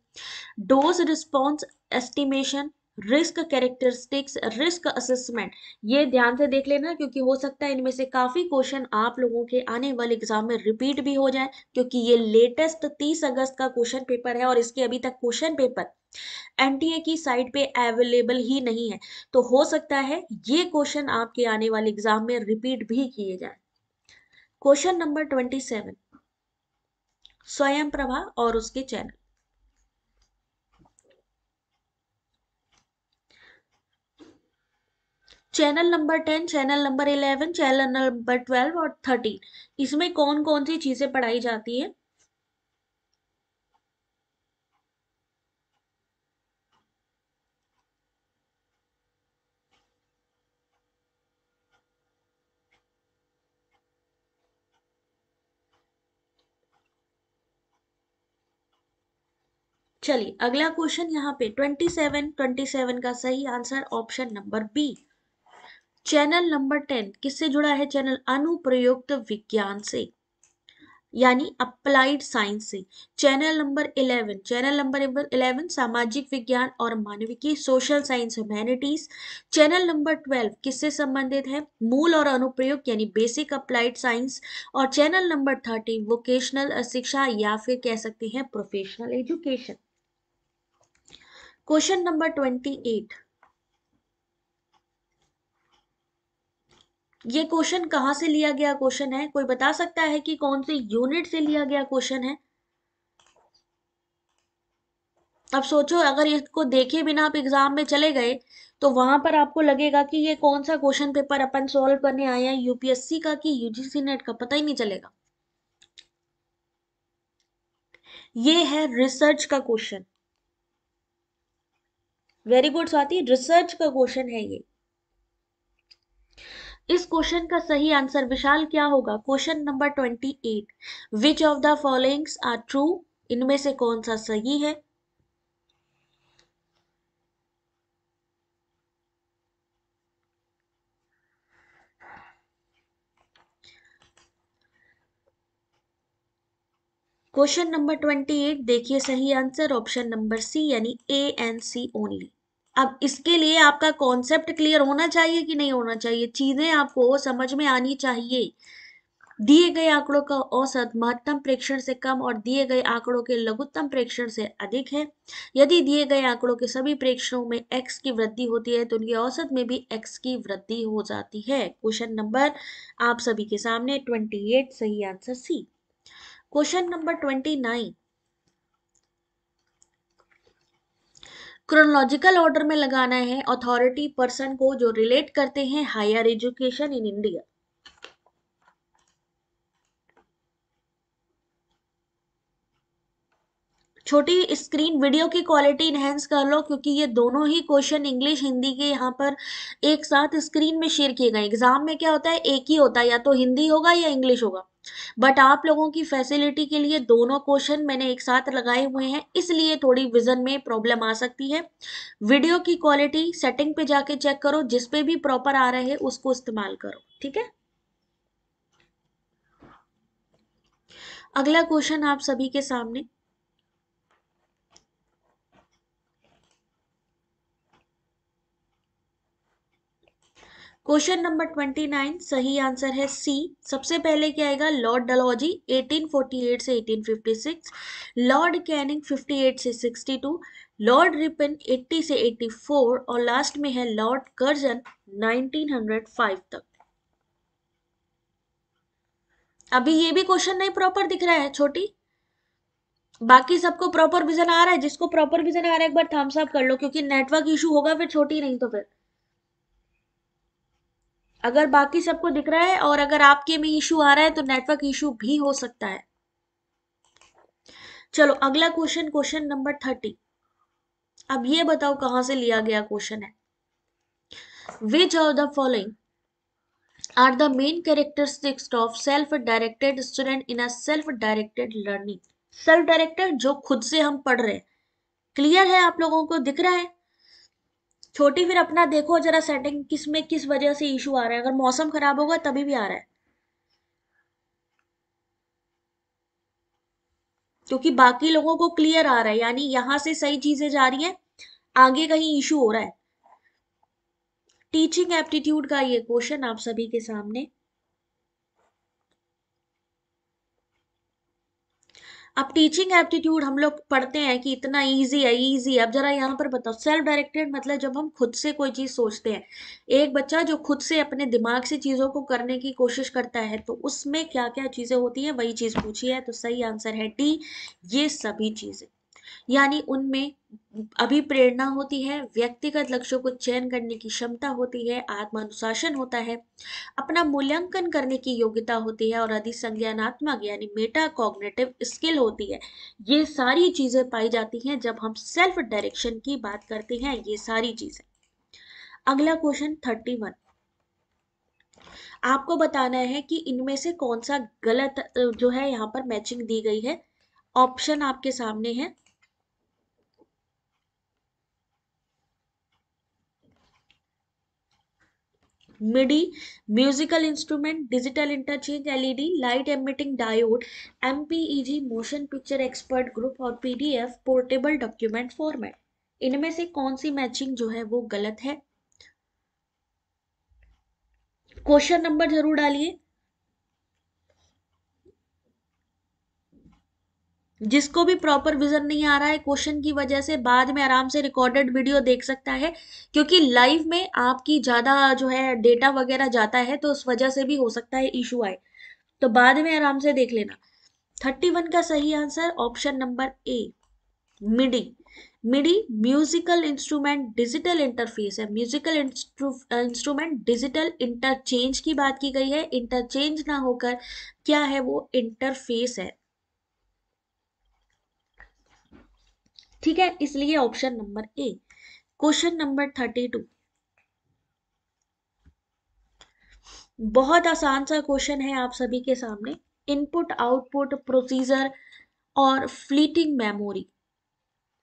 Dose response estimation, risk characteristics, risk assessment. ये ध्यान से देख लेना क्योंकि हो सकता है इनमें से काफी क्वेश्चन आप लोगों के आने वाले एग्जाम में रिपीट भी हो जाए, क्योंकि ये लेटेस्ट 30 अगस्त का क्वेश्चन पेपर है और इसके अभी तक क्वेश्चन पेपर एनटीए की साइट पे अवेलेबल ही नहीं है। तो हो सकता है ये क्वेश्चन आपके आने वाले एग्जाम में रिपीट भी किए जाए। Question number 27। स्वयं प्रभा और उसके channel. Channel number 10, channel number 11, channel number 12 और 13, इसमें कौन कौन सी चीजें पढ़ाई जाती है? चलिए अगला क्वेश्चन यहाँ पे 27 का सही answer option number B. Channel number 10 किससे जुड़ा है? चैनल अनुप्रयुक्त विज्ञान से। यानी अप्लाइड साइंस से। चैनल नंबर 11 सामाजिक विज्ञान और मानविकी, social science humanities. Channel number 12 किससे संबंधित है? मूल और अनुप्रयोग यानी बेसिक अप्लाइड साइंस। और चैनल नंबर 13 वोकेशनल शिक्षा या फिर कह सकते हैं प्रोफेशनल एजुकेशन। क्वेश्चन नंबर 28, ये क्वेश्चन कहाँ से लिया गया क्वेश्चन है? कोई बता सकता है कि कौन सी यूनिट से लिया गया क्वेश्चन है? अब सोचो, अगर इसको देखे बिना आप एग्जाम में चले गए तो वहां पर आपको लगेगा कि ये कौन सा क्वेश्चन पेपर अपन सॉल्व करने आए हैं, यूपीएससी का कि यूजीसी नेट का, पता ही नहीं चलेगा। ये है रिसर्च का question. Very good Swati, research का क्वेश्चन है ये। इस क्वेश्चन का सही आंसर विशाल क्या होगा? Question number 28, which of the followings are true, इनमें से कौन सा सही है? क्वेश्चन नंबर 28 देखिए, सही आंसर ऑप्शन नंबर सी यानी ए एंड सी ओनली। अब इसके लिए आपका कॉन्सेप्ट क्लियर होना चाहिए कि नहीं होना चाहिए, चीजें आपको समझ में आनी चाहिए। दिए गए आंकड़ों का औसत महत्तम प्रेक्षण से कम और दिए गए आंकड़ों के लघुत्तम प्रेक्षण से अधिक है। यदि दिए गए आंकड़ों के सभी प्रेक्षणों में x की वृद्धि होती है तो उनके औसत में भी x की वृद्धि हो जाती है। क्वेश्चन नंबर आप सभी के सामने 28, सही answer C. Question number 29, chronological order में लगाना है अथॉरिटी पर्सन को जो रिलेट करते हैं हायर एजुकेशन इन इंडिया। छोटी स्क्रीन वीडियो की क्वालिटी इनहेंस कर लो, क्योंकि ये दोनों ही क्वेश्चन इंग्लिश हिंदी के यहाँ पर एक साथ स्क्रीन में शेयर किए गए। एग्जाम में क्या होता है, एक ही होता है, या तो हिंदी होगा या इंग्लिश होगा। बट आप लोगों की फैसिलिटी के लिए दोनों क्वेश्चन मैंने एक साथ लगाए हुए हैं, इसलिए थोड़ी विजन में प्रॉब्लम आ सकती है। वीडियो की क्वालिटी सेटिंग पे जाके चेक करो, जिसपे भी प्रॉपर आ रहे हैं उसको इस्तेमाल करो, ठीक है। अगला क्वेश्चन आप सभी के सामने, क्वेश्चन नंबर 29, सही आंसर है सी। सबसे पहले क्या आएगा? लॉर्ड डलहौजी 1848 से 1856, लॉर्ड कैनिंग 58 से 62, लॉर्ड रिपन 80 से 84 और लास्ट में है लॉर्ड कर्जन 1905 तक। अभी ये भी क्वेश्चन नहीं प्रॉपर दिख रहा है छोटी? बाकी सबको प्रॉपर विजन आ रहा है? जिसको प्रॉपर विजन आ रहा है एक बार थम्स अप कर लो, क्योंकि नेटवर्क इशू होगा फिर छोटी, नहीं तो फिर अगर बाकी सबको दिख रहा है और अगर आपके में इशू आ रहा है तो नेटवर्क इशू भी हो सकता है। चलो अगला क्वेश्चन, क्वेश्चन नंबर 30। अब ये बताओ कहां से लिया गया क्वेश्चन है? Which of the following are the main characteristics of self directed student in a self directed learning? Self directed जो खुद से हम पढ़ रहे हैं, क्लियर है आप लोगों को, दिख रहा है? छोटी फिर अपना देखो जरा सेटिंग, किस में किस वजह से इशू आ रहा है, अगर मौसम खराब होगा तभी भी आ रहा है, क्योंकि बाकी लोगों को क्लियर आ रहा है, यानी यहां से सही चीजें जा रही है, आगे कहीं इशू हो रहा है। टीचिंग एप्टीट्यूड का ये क्वेश्चन आप सभी के सामने। अब टीचिंग एप्टीट्यूड हम लोग पढ़ते हैं कि इतना इजी है, इजी है। अब जरा यहाँ पर बताओ, सेल्फ डायरेक्टेड मतलब जब हम खुद से कोई चीज सोचते हैं, एक बच्चा जो खुद से अपने दिमाग से चीजों को करने की कोशिश करता है, तो उसमें क्या क्या चीजें होती हैं, वही चीज पूछी है। तो सही आंसर है डी, ये सभी चीजें। यानी उनमें अभिप्रेरणा होती है, व्यक्तिगत लक्ष्यों को चयन करने की क्षमता होती है, आत्मानुशासन होता है, अपना मूल्यांकन करने की योग्यता होती है और अधिसंज्ञानात्मक यानी मेटा कॉग्निटिव स्किल होती है। ये सारी चीजें पाई जाती हैं जब हम सेल्फ डायरेक्शन की बात करते हैं, ये सारी चीजें। अगला क्वेश्चन 31, आपको बताना है कि इनमें से कौन सा गलत जो है यहाँ पर मैचिंग दी गई है। ऑप्शन आपके सामने है। MIDI, musical instrument, digital interchange, LED, light emitting diode, MPEG, motion picture expert group और पीडीएफ पोर्टेबल डॉक्यूमेंट फॉर्मेट। इनमें से कौन सी मैचिंग जो है वो गलत है? क्वेश्चन नंबर जरूर डालिए। जिसको भी प्रॉपर विजन नहीं आ रहा है क्वेश्चन की वजह से, बाद में आराम से रिकॉर्डेड वीडियो देख सकता है, क्योंकि लाइव में आपकी ज्यादा जो है डेटा वगैरह जाता है, तो उस वजह से भी हो सकता है इशू आए, तो बाद में आराम से देख लेना। 31 का सही answer option number A, MIDI. MIDI musical instrument digital interface है। म्यूजिकल इंस्ट्रूमेंट डिजिटल इंटरचेंज की बात की गई है, इंटरचेंज ना होकर क्या है वो इंटरफेस है। ठीक है, इसलिए option number A. Question number 32, बहुत आसान सा क्वेश्चन है आप सभी के सामने। इनपुट आउटपुट प्रोसीजर और फ्लीटिंग मेमोरी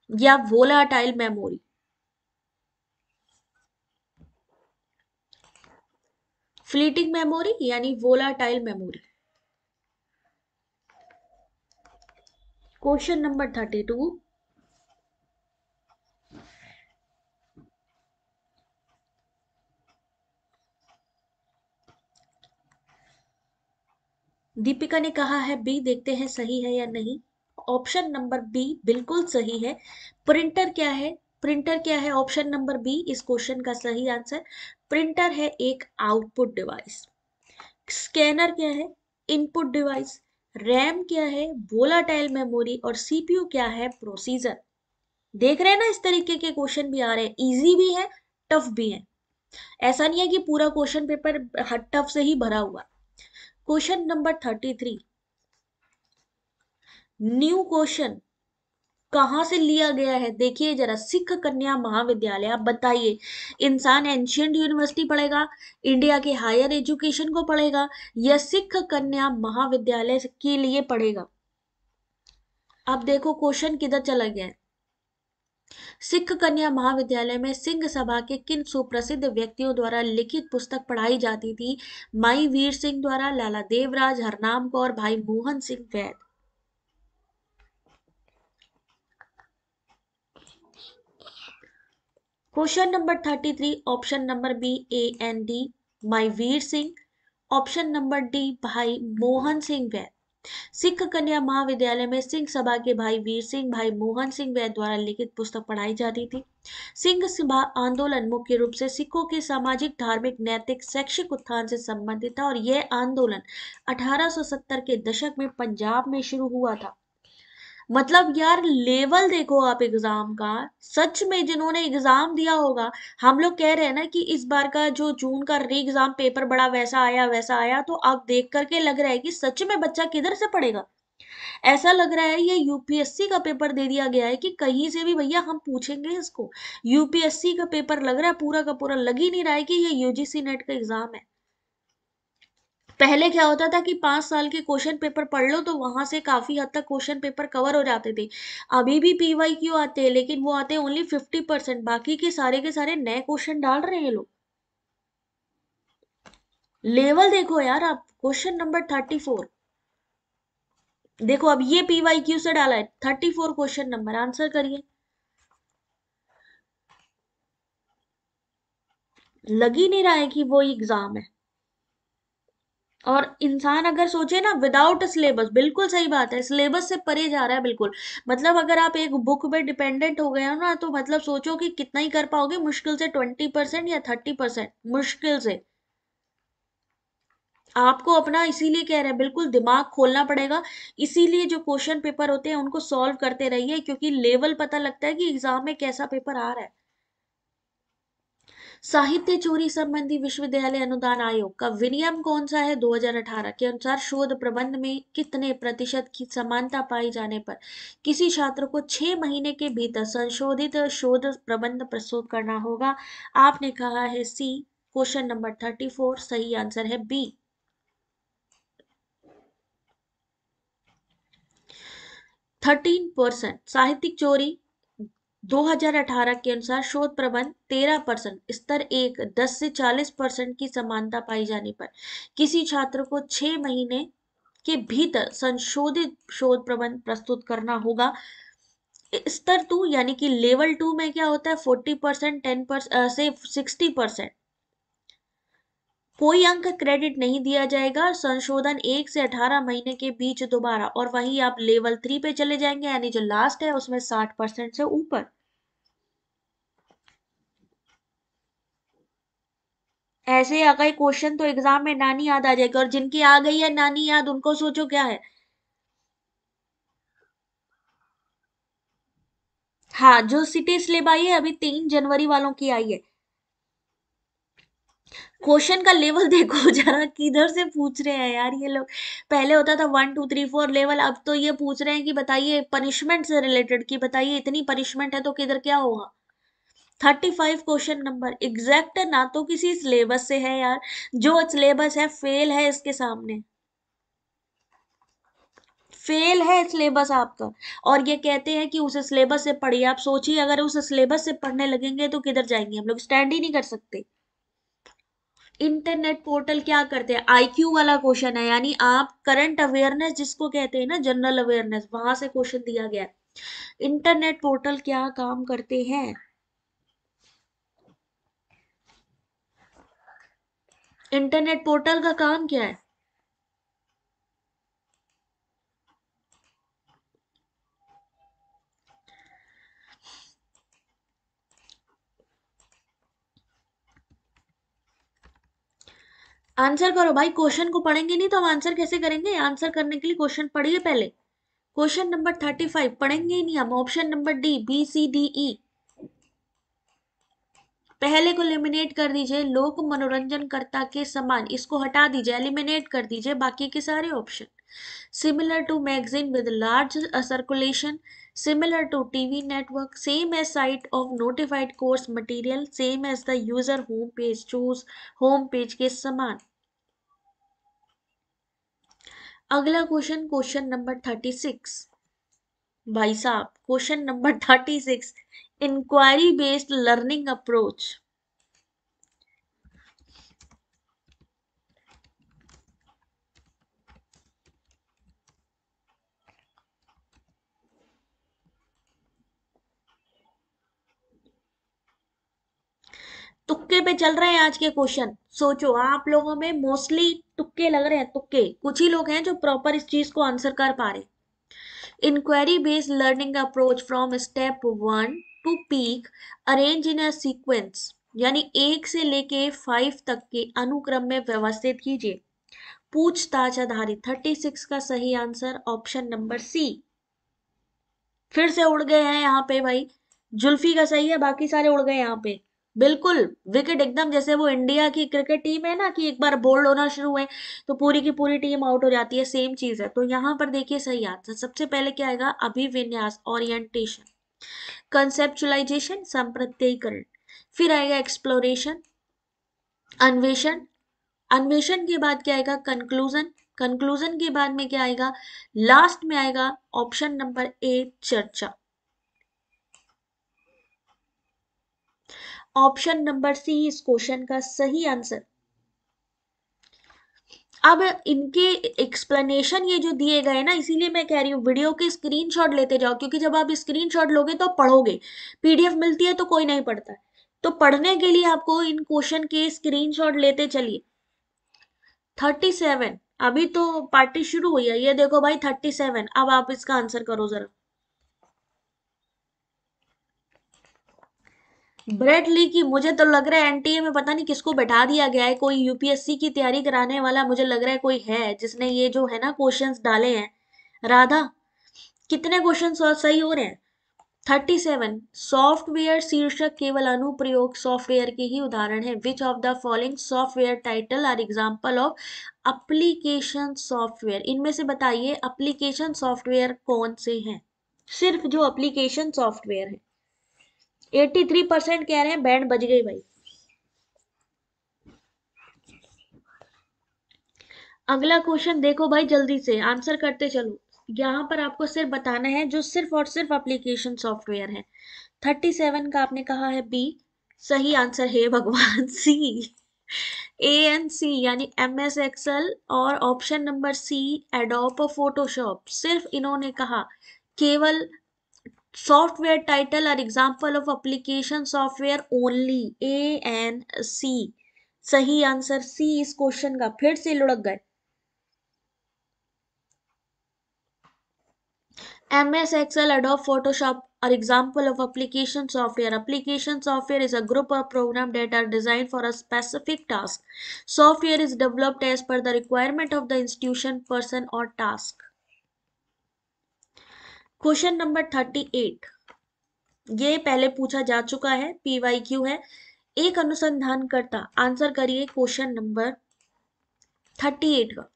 या वोलाटाइल मेमोरी। फ्लीटिंग मेमोरी यानी volatile memory. Question number 32, Deepika ने कहा है बी, देखते हैं सही है या नहीं। ऑप्शन नंबर बी बिल्कुल सही है। प्रिंटर क्या है? प्रिंटर क्या है? ऑप्शन नंबर बी इस क्वेश्चन का सही आंसर। प्रिंटर है एक आउटपुट डिवाइस। स्कैनर क्या है? Input device. रैम क्या है? Volatile memory. और सीपीयू क्या है? प्रोसीजर। देख रहे हैं ना, इस तरीके के क्वेश्चन भी आ रहे हैं, इजी भी है, टफ भी है। ऐसा नहीं है कि पूरा क्वेश्चन पेपर टफ से ही भरा हुआ। क्वेश्चन नंबर 33, न्यू क्वेश्चन कहाँ से लिया गया है? देखिए जरा, सिख कन्या महाविद्यालय। आप बताइए, इंसान एंशियंट यूनिवर्सिटी पढ़ेगा, इंडिया के हायर एजुकेशन को पढ़ेगा, या सिख कन्या महाविद्यालय के लिए पढ़ेगा? अब देखो क्वेश्चन किधर चला गया है। सिख कन्या महाविद्यालय में सिंह सभा के किन सुप्रसिद्ध व्यक्तियों द्वारा लिखित पुस्तक पढ़ाई जाती थी? माई वीर सिंह द्वारा, लाला Devraj, Harnam Kaur, Bhai Mohan Singh Vaid. Question number 33, option number B A and D, माई Vir Singh. Option number D, Bhai Mohan Singh वैद। सिख कन्या महाविद्यालय में सिंह सभा के भाई वीर सिंह, भाई मोहन सिंह वैद द्वारा लिखित पुस्तक पढ़ाई जाती थी। सिंह सभा आंदोलन मुख्य रूप से सिखों के सामाजिक, धार्मिक, नैतिक, शैक्षिक उत्थान से संबंधित था, और यह आंदोलन 1870 के दशक में पंजाब में शुरू हुआ था। मतलब यार, लेवल देखो आप एग्जाम का। सच में जिन्होंने एग्जाम दिया होगा, हम लोग कह रहे हैं ना कि इस बार का जो जून का री एग्जाम पेपर बड़ा वैसा आया वैसा आया, तो अब देख करके लग रहा है कि सच में बच्चा किधर से पढ़ेगा। ऐसा लग रहा है ये यूपीएससी का पेपर दे दिया गया है कि कहीं से भी भैया हम पूछेंगे इसको। यूपीएससी का पेपर लग रहा है पूरा का पूरा, लग ही नहीं रहा है कि ये यूजीसी नेट का एग्जाम है। पहले क्या होता था कि 5 साल के क्वेश्चन पेपर पढ़ लो तो वहां से काफी हद तक क्वेश्चन पेपर कवर हो जाते थे। अभी भी पीवाई क्यू आते हैं, लेकिन वो आते हैं ओनली 50%, बाकी के सारे नए क्वेश्चन डाल रहे हैं लोग। लेवल देखो यार आप। क्वेश्चन नंबर 34, देखो अब ये पीवाई क्यू से डाला है। 34 क्वेश्चन नंबर, आंसर करिए। लग ही नहीं रहा है कि वो एग्जाम है। और इंसान अगर सोचे ना, विदाउट सिलेबस, बिल्कुल सही बात है, सिलेबस से परे जा रहा है बिल्कुल। मतलब अगर आप एक बुक पे डिपेंडेंट हो गए हो ना, तो मतलब सोचो कि कितना ही कर पाओगे, मुश्किल से 20% या 30%, मुश्किल से। आपको अपना, इसीलिए कह रहे हैं, बिल्कुल दिमाग खोलना पड़ेगा। इसीलिए जो क्वेश्चन पेपर होते हैं उनको सॉल्व करते रहिए, क्योंकि लेवल पता लगता है कि एग्जाम में कैसा पेपर आ रहा है। साहित्य चोरी संबंधी विश्वविद्यालय अनुदान आयोग का विनियम कौन सा है? 2018 के अनुसार शोध प्रबंध में कितने प्रतिशत की समानता पाई जाने पर किसी छात्र को 6 महीने के भीतर संशोधित शोध प्रबंध प्रस्तुत करना होगा? आपने कहा है सी। क्वेश्चन नंबर 34, सही आंसर है बी। 13%। साहित्यिक चोरी 2018 के अनुसार शोध प्रबंध 13%, स्तर 1 10 से 40% की समानता पाई जाने पर किसी छात्र को 6 महीने के भीतर संशोधित शोध प्रबंध प्रस्तुत करना होगा। स्तर 2 यानी कि लेवल 2 में क्या होता है, 40%, 10% से 60%। कोई अंक क्रेडिट नहीं दिया जाएगा। संशोधन 1 से 18 महीने के बीच दोबारा, और वहीं आप लेवल 3 पे चले जाएंगे, यानी जो लास्ट है उसमें 60% से ऊपर। ऐसे आ गए क्वेश्चन तो एग्जाम में नानी याद आ जाएगी, और जिनकी आ गई है नानी याद उनको सोचो क्या है। हाँ, जो सिटी स्लिप आई है अभी 3 जनवरी वालों की आई है। क्वेश्चन का लेवल देखो जरा, किधर से पूछ रहे हैं यार ये लोग। पहले होता था 1 2 3 4 लेवल, अब तो ये पूछ रहे हैं कि बताइए पनिशमेंट से रिलेटेड, कि बताइए इतनी पनिशमेंट है तो किधर क्या होगा। 35 क्वेश्चन नंबर एग्जैक्ट ना तो किसी सिलेबस से है यार, जो सिलेबस है फेल है इसके सामने, फेल है सिलेबस आपका। और ये कहते हैं कि उस सिलेबस से पढ़िए। आप सोचिए अगर उस सिलेबस से पढ़ने लगेंगे तो किधर जाएंगे हम लोग, स्टैंड ही नहीं कर सकते। इंटरनेट पोर्टल क्या करते हैं, आईक्यू वाला क्वेश्चन है, यानी आप करंट अवेयरनेस जिसको कहते हैं ना, जनरल अवेयरनेस, वहां से क्वेश्चन दिया गया है। इंटरनेट पोर्टल क्या काम करते हैं, इंटरनेट पोर्टल का काम क्या है। आंसर करो भाई, क्वेश्चन को पढ़ेंगे नहीं तो हम आंसर कैसे करेंगे। आंसर करने के लिए क्वेश्चन पढ़िए पहले। क्वेश्चन नंबर 35 पढ़ेंगे ही नहीं हम। Option number D, B C D E, पहले को एलिमिनेट कर दीजिए। लोक मनोरंजनकर्ता के समान, इसको हटा दीजिए, एलिमिनेट कर दीजिए बाकी के सारे option. Similar to magazine with large circulation, similar to TV network, same as site of notified course material, same as the user home page, choose home page के समान। अगला क्वेश्चन, क्वेश्चन नंबर 36। भाई साहब question number 36, inquiry based learning approach. तुक्के पे चल रहे हैं आज के क्वेश्चन। सोचो आप लोगों में मोस्टली तुक्के लग रहे हैं, तुक्के कुछ ही लोग हैं जो प्रॉपर इस चीज को आंसर कर पा रहे। Inquiry based learning approach from step 1 to peak, arrange in a sequence, यानी 1 से लेके 5 तक के अनुक्रम में व्यवस्थित कीजिए। पूछताछ आधारित। 36 का सही आंसर ऑप्शन नंबर सी। फिर से उड़ गए हैं यहाँ पे भाई। जुल्फी का सही है, बाकी सारे उड़ गए यहाँ पे। बिल्कुल विकेट एकदम, जैसे वो इंडिया की क्रिकेट टीम है ना, कि एक बार बोल्ड होना शुरू हुए तो पूरी की पूरी टीम आउट हो जाती है, सेम चीज है। तो यहाँ पर देखिए सही आंसर सबसे पहले क्या आएगा, अभिविन्यास, ओरिएंटेशन, कंसेप्चुलाइजेशन, संप्रत्ययीकरण, फिर आएगा एक्सप्लोरेशन, अन्वेषण, अन्वेषण के बाद क्या आएगा, कंक्लूजन, कंक्लूजन के बाद में क्या आएगा, लास्ट में आएगा ऑप्शन नंबर ए, चर्चा। ऑप्शन नंबर सी इस क्वेश्चन का सही आंसर। अब इनके एक्सप्लेनेशन ये जो दिए गए ना, इसीलिए मैं कह रही हूँ वीडियो के स्क्रीनशॉट लेते जाओ, क्योंकि जब आप स्क्रीनशॉट लोगे तो पढ़ोगे। पीडीएफ मिलती है तो कोई नहीं पढ़ता है। तो पढ़ने के लिए आपको इन क्वेश्चन के स्क्रीनशॉट लेते चलिए। 37, अभी तो पार्टी शुरू हुई है, ये देखो भाई 37। अब आप इसका आंसर करो जरा। ब्रेड ली की, मुझे तो लग रहा है एनटीए में पता नहीं किसको बैठा दिया गया है, कोई यूपीएससी की तैयारी कराने वाला मुझे लग रहा है कोई है जिसने ये जो है ना क्वेश्चंस डाले हैं। राधा, कितने क्वेश्चन सही हो रहे हैं। 37, सॉफ्टवेयर शीर्षक केवल अनुप्रयोग सॉफ्टवेयर के ही उदाहरण है। Which of the following software title are example of application software, इनमें से बताइए एप्लीकेशन सॉफ्टवेयर कौन से हैं। सिर्फ जो एप्लीकेशन सॉफ्टवेयर है। 83% कह रहे हैं, बैंड बज गई भाई। अगला क्वेश्चन देखो भाई, जल्दी से आंसर करते चलो। यहाँ पर आपको सिर्फ बताना है जो सिर्फ और सिर्फ एप्लीकेशन सॉफ्टवेयर है। 37 का आपने कहा है बी, सही आंसर है भगवान सी, ए एन सी यानी एम एस एक्सेल और option number C Adobe Photoshop. सिर्फ इन्होंने कहा केवल सॉफ्टवेयर टाइटल और example of application software only, A and C. सही आंसर सी इस क्वेश्चन का, फिर से लुढ़क गए। MS Excel, Adobe Photoshop are example of application software. Application software is a group of programs that are designed for a specific task. Software is developed as per the requirement of the institution, person or task. Question number 38, ये पहले पूछा जा चुका है, PYQ है। एक अनुसंधानकर्ता, answer करिए question number 38 का।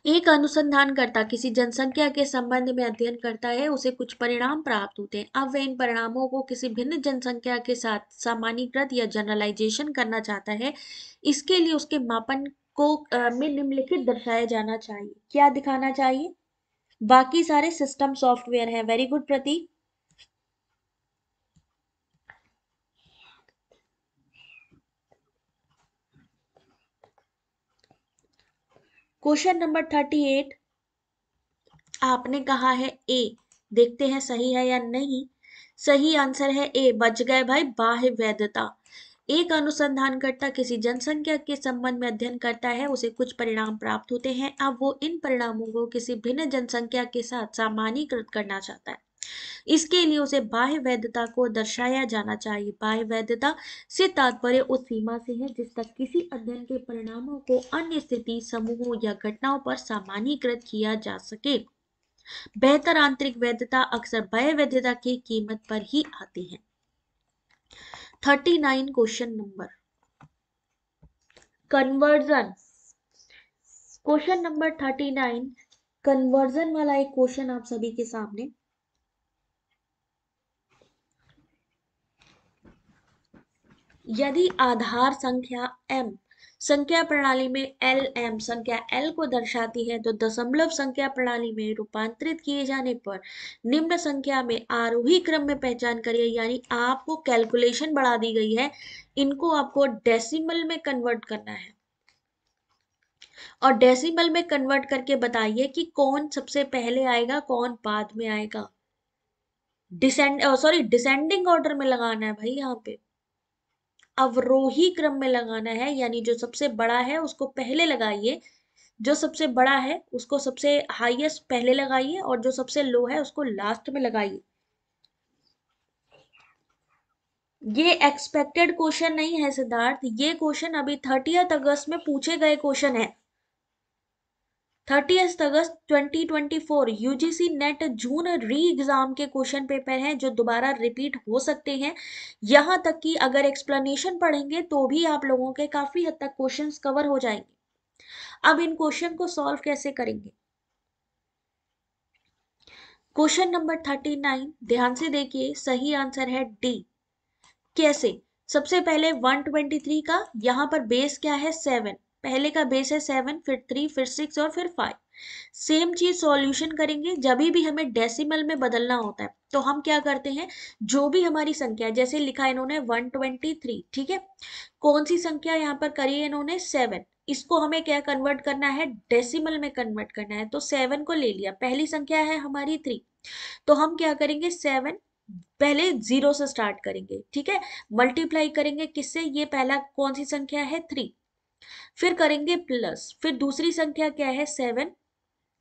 एक अनुसंधानकर्ता किसी जनसंख्या के संबंध में अध्ययन करता है, उसे कुछ परिणाम प्राप्त होते हैं। अब वह इन परिणामों को किसी भिन्न जनसंख्या के साथ सामान्यीकृत या जनरलाइजेशन करना चाहता है। इसके लिए उसके मापन को में निम्नलिखित दर्शाया जाना चाहिए। क्या दिखाना चाहिए? बाकी सारे सिस्टम सॉफ्टवेयर है। वेरी गुड प्रतीक। क्वेश्चन नंबर 38 आपने कहा है ए, देखते हैं सही है या नहीं। सही आंसर है ए, बच गए भाई, बाह्य वैधता। एक अनुसंधानकर्ता किसी जनसंख्या के संबंध में अध्ययन करता है, उसे कुछ परिणाम प्राप्त होते हैं। अब वो इन परिणामों को किसी भिन्न जनसंख्या के साथ सामान्यीकृत करना चाहता है। इसके लिए उसे बाह्य वैधता को दर्शाया जाना चाहिए। बाह्य वैधता से तात्पर्य उस सीमा से है जिस तक किसी अध्ययन के परिणामों को अन्य स्थिति समूहों या घटनाओं पर सामान्यीकृत किया जा सके। बेहतर आंतरिक वैधता अक्सर बाह्य वैधता की कीमत पर ही आती है। 39 question number, conversion. Question number 39 conversion वाला एक क्वेश्चन आप सभी के सामने। यदि आधार संख्या m संख्या प्रणाली में LM संख्या L को दर्शाती है, तो दशमलव संख्या प्रणाली में रूपांतरित किए जाने पर निम्न संख्या में आरोही क्रम में पहचान करिए। यानी आपको कैलकुलेशन बढ़ा दी गई है, इनको आपको डेसिमल में कन्वर्ट करना है और डेसिमल में कन्वर्ट करके बताइए कि कौन सबसे पहले आएगा, कौन बाद में आएगा। डिसेंडिंग ऑर्डर में लगाना है भाई, यहाँ पे अवरोही क्रम में लगाना है। यानी जो सबसे बड़ा है उसको पहले लगाइए, जो सबसे बड़ा है उसको सबसे हाईएस्ट पहले लगाइए और जो सबसे लो है उसको लास्ट में लगाइए। ये एक्सपेक्टेड क्वेश्चन नहीं है सिद्धार्थ, ये क्वेश्चन अभी 30 अगस्त में पूछे गए क्वेश्चन है। 30 अगस्त 2024 यूजीसी नेट जून री एग्जाम के क्वेश्चन पेपर हैं जो दोबारा रिपीट हो सकते हैं। यहां तक कि अगर एक्सप्लेनेशन पढ़ेंगे तो भी आप लोगों के काफी हद तक क्वेश्चंस कवर हो जाएंगे। अब इन क्वेश्चन को सॉल्व कैसे करेंगे? क्वेश्चन नंबर 39 ध्यान से देखिए, सही आंसर है डी। कैसे? सबसे पहले 123 का यहाँ पर बेस क्या है 7, पहले का बेस है 7, फिर 3, फिर 6 और फिर 5। सेम चीज सॉल्यूशन करेंगे। जब भी हमें डेसिमल में बदलना होता है तो हम क्या करते हैं, जो भी हमारी संख्या, जैसे लिखा इन्होंने 123, ठीक है, कौन सी संख्या यहाँ पर करी है इन्होंने 7, इसको हमें क्या कन्वर्ट करना है, डेसिमल में कन्वर्ट करना है। तो 7 को ले लिया, पहली संख्या है हमारी 3, तो हम क्या करेंगे 7 पहले 0 से स्टार्ट करेंगे, ठीक है, मल्टीप्लाई करेंगे किससे, ये पहला कौन सी संख्या है 3, फिर करेंगे प्लस, फिर दूसरी संख्या क्या है 7,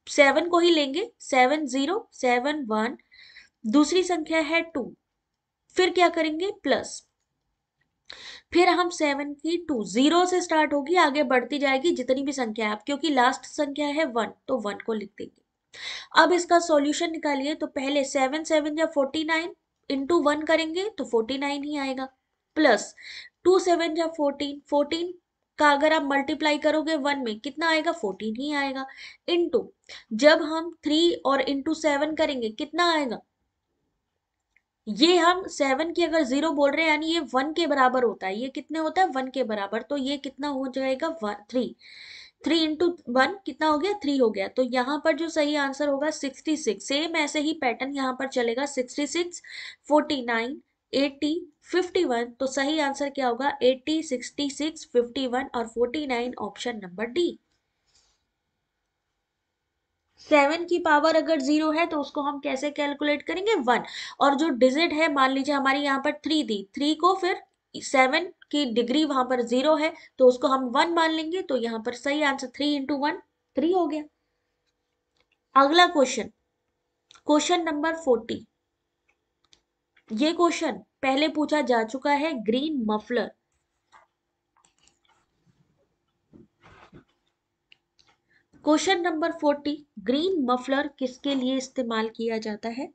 7 को ही लेंगे, 7 0 7 1, दूसरी संख्या है 2, फिर क्या करेंगे प्लस, फिर हम 7 की 2 0 से स्टार्ट होगी, आगे बढ़ती जाएगी जितनी भी संख्या है, क्योंकि लास्ट संख्या है 1 तो 1 को लिख देंगे। अब इसका सॉल्यूशन निकालिए, तो पहले 7 7 या 49 इंटू 1 करेंगे तो 49 ही आएगा, प्लस 2 7 या 14, 14 का अगर आप मल्टीप्लाई करोगे 1 में कितना आएगा 14 ही आएगा, इंटू जब हम 3 और इंटू 7 करेंगे कितना आएगा, ये हम 7 की अगर 0 बोल रहे हैं यानी ये 1 के बराबर होता है, ये कितने होता है 1 के बराबर, तो ये कितना हो जाएगा 3 3 into 1 कितना हो गया, 3 हो गया। तो यहाँ पर जो सही आंसर होगा 66। सेम ऐसे ही पैटर्न यहाँ पर चलेगा, 66, 49, 80, 51। तो सही आंसर क्या होगा, 80, 66, 51 और 49, ऑप्शन नंबर डी। 7 की पावर अगर 0 है तो उसको हम कैसे कैलकुलेट करेंगे, 1। और जो डिजिट है, मान लीजिए हमारी यहाँ पर 3 दी, 3 को फिर 7 की डिग्री वहां पर 0 है तो उसको हम 1 मान लेंगे। तो यहाँ पर सही आंसर 3 into 1 3 हो गया। अगला क्वेश्चन, क्वेश्चन नंबर 40। ये क्वेश्चन पहले पूछा जा चुका है, green muffler. Question number 40, green muffler किसके लिए इस्तेमाल किया जाता है।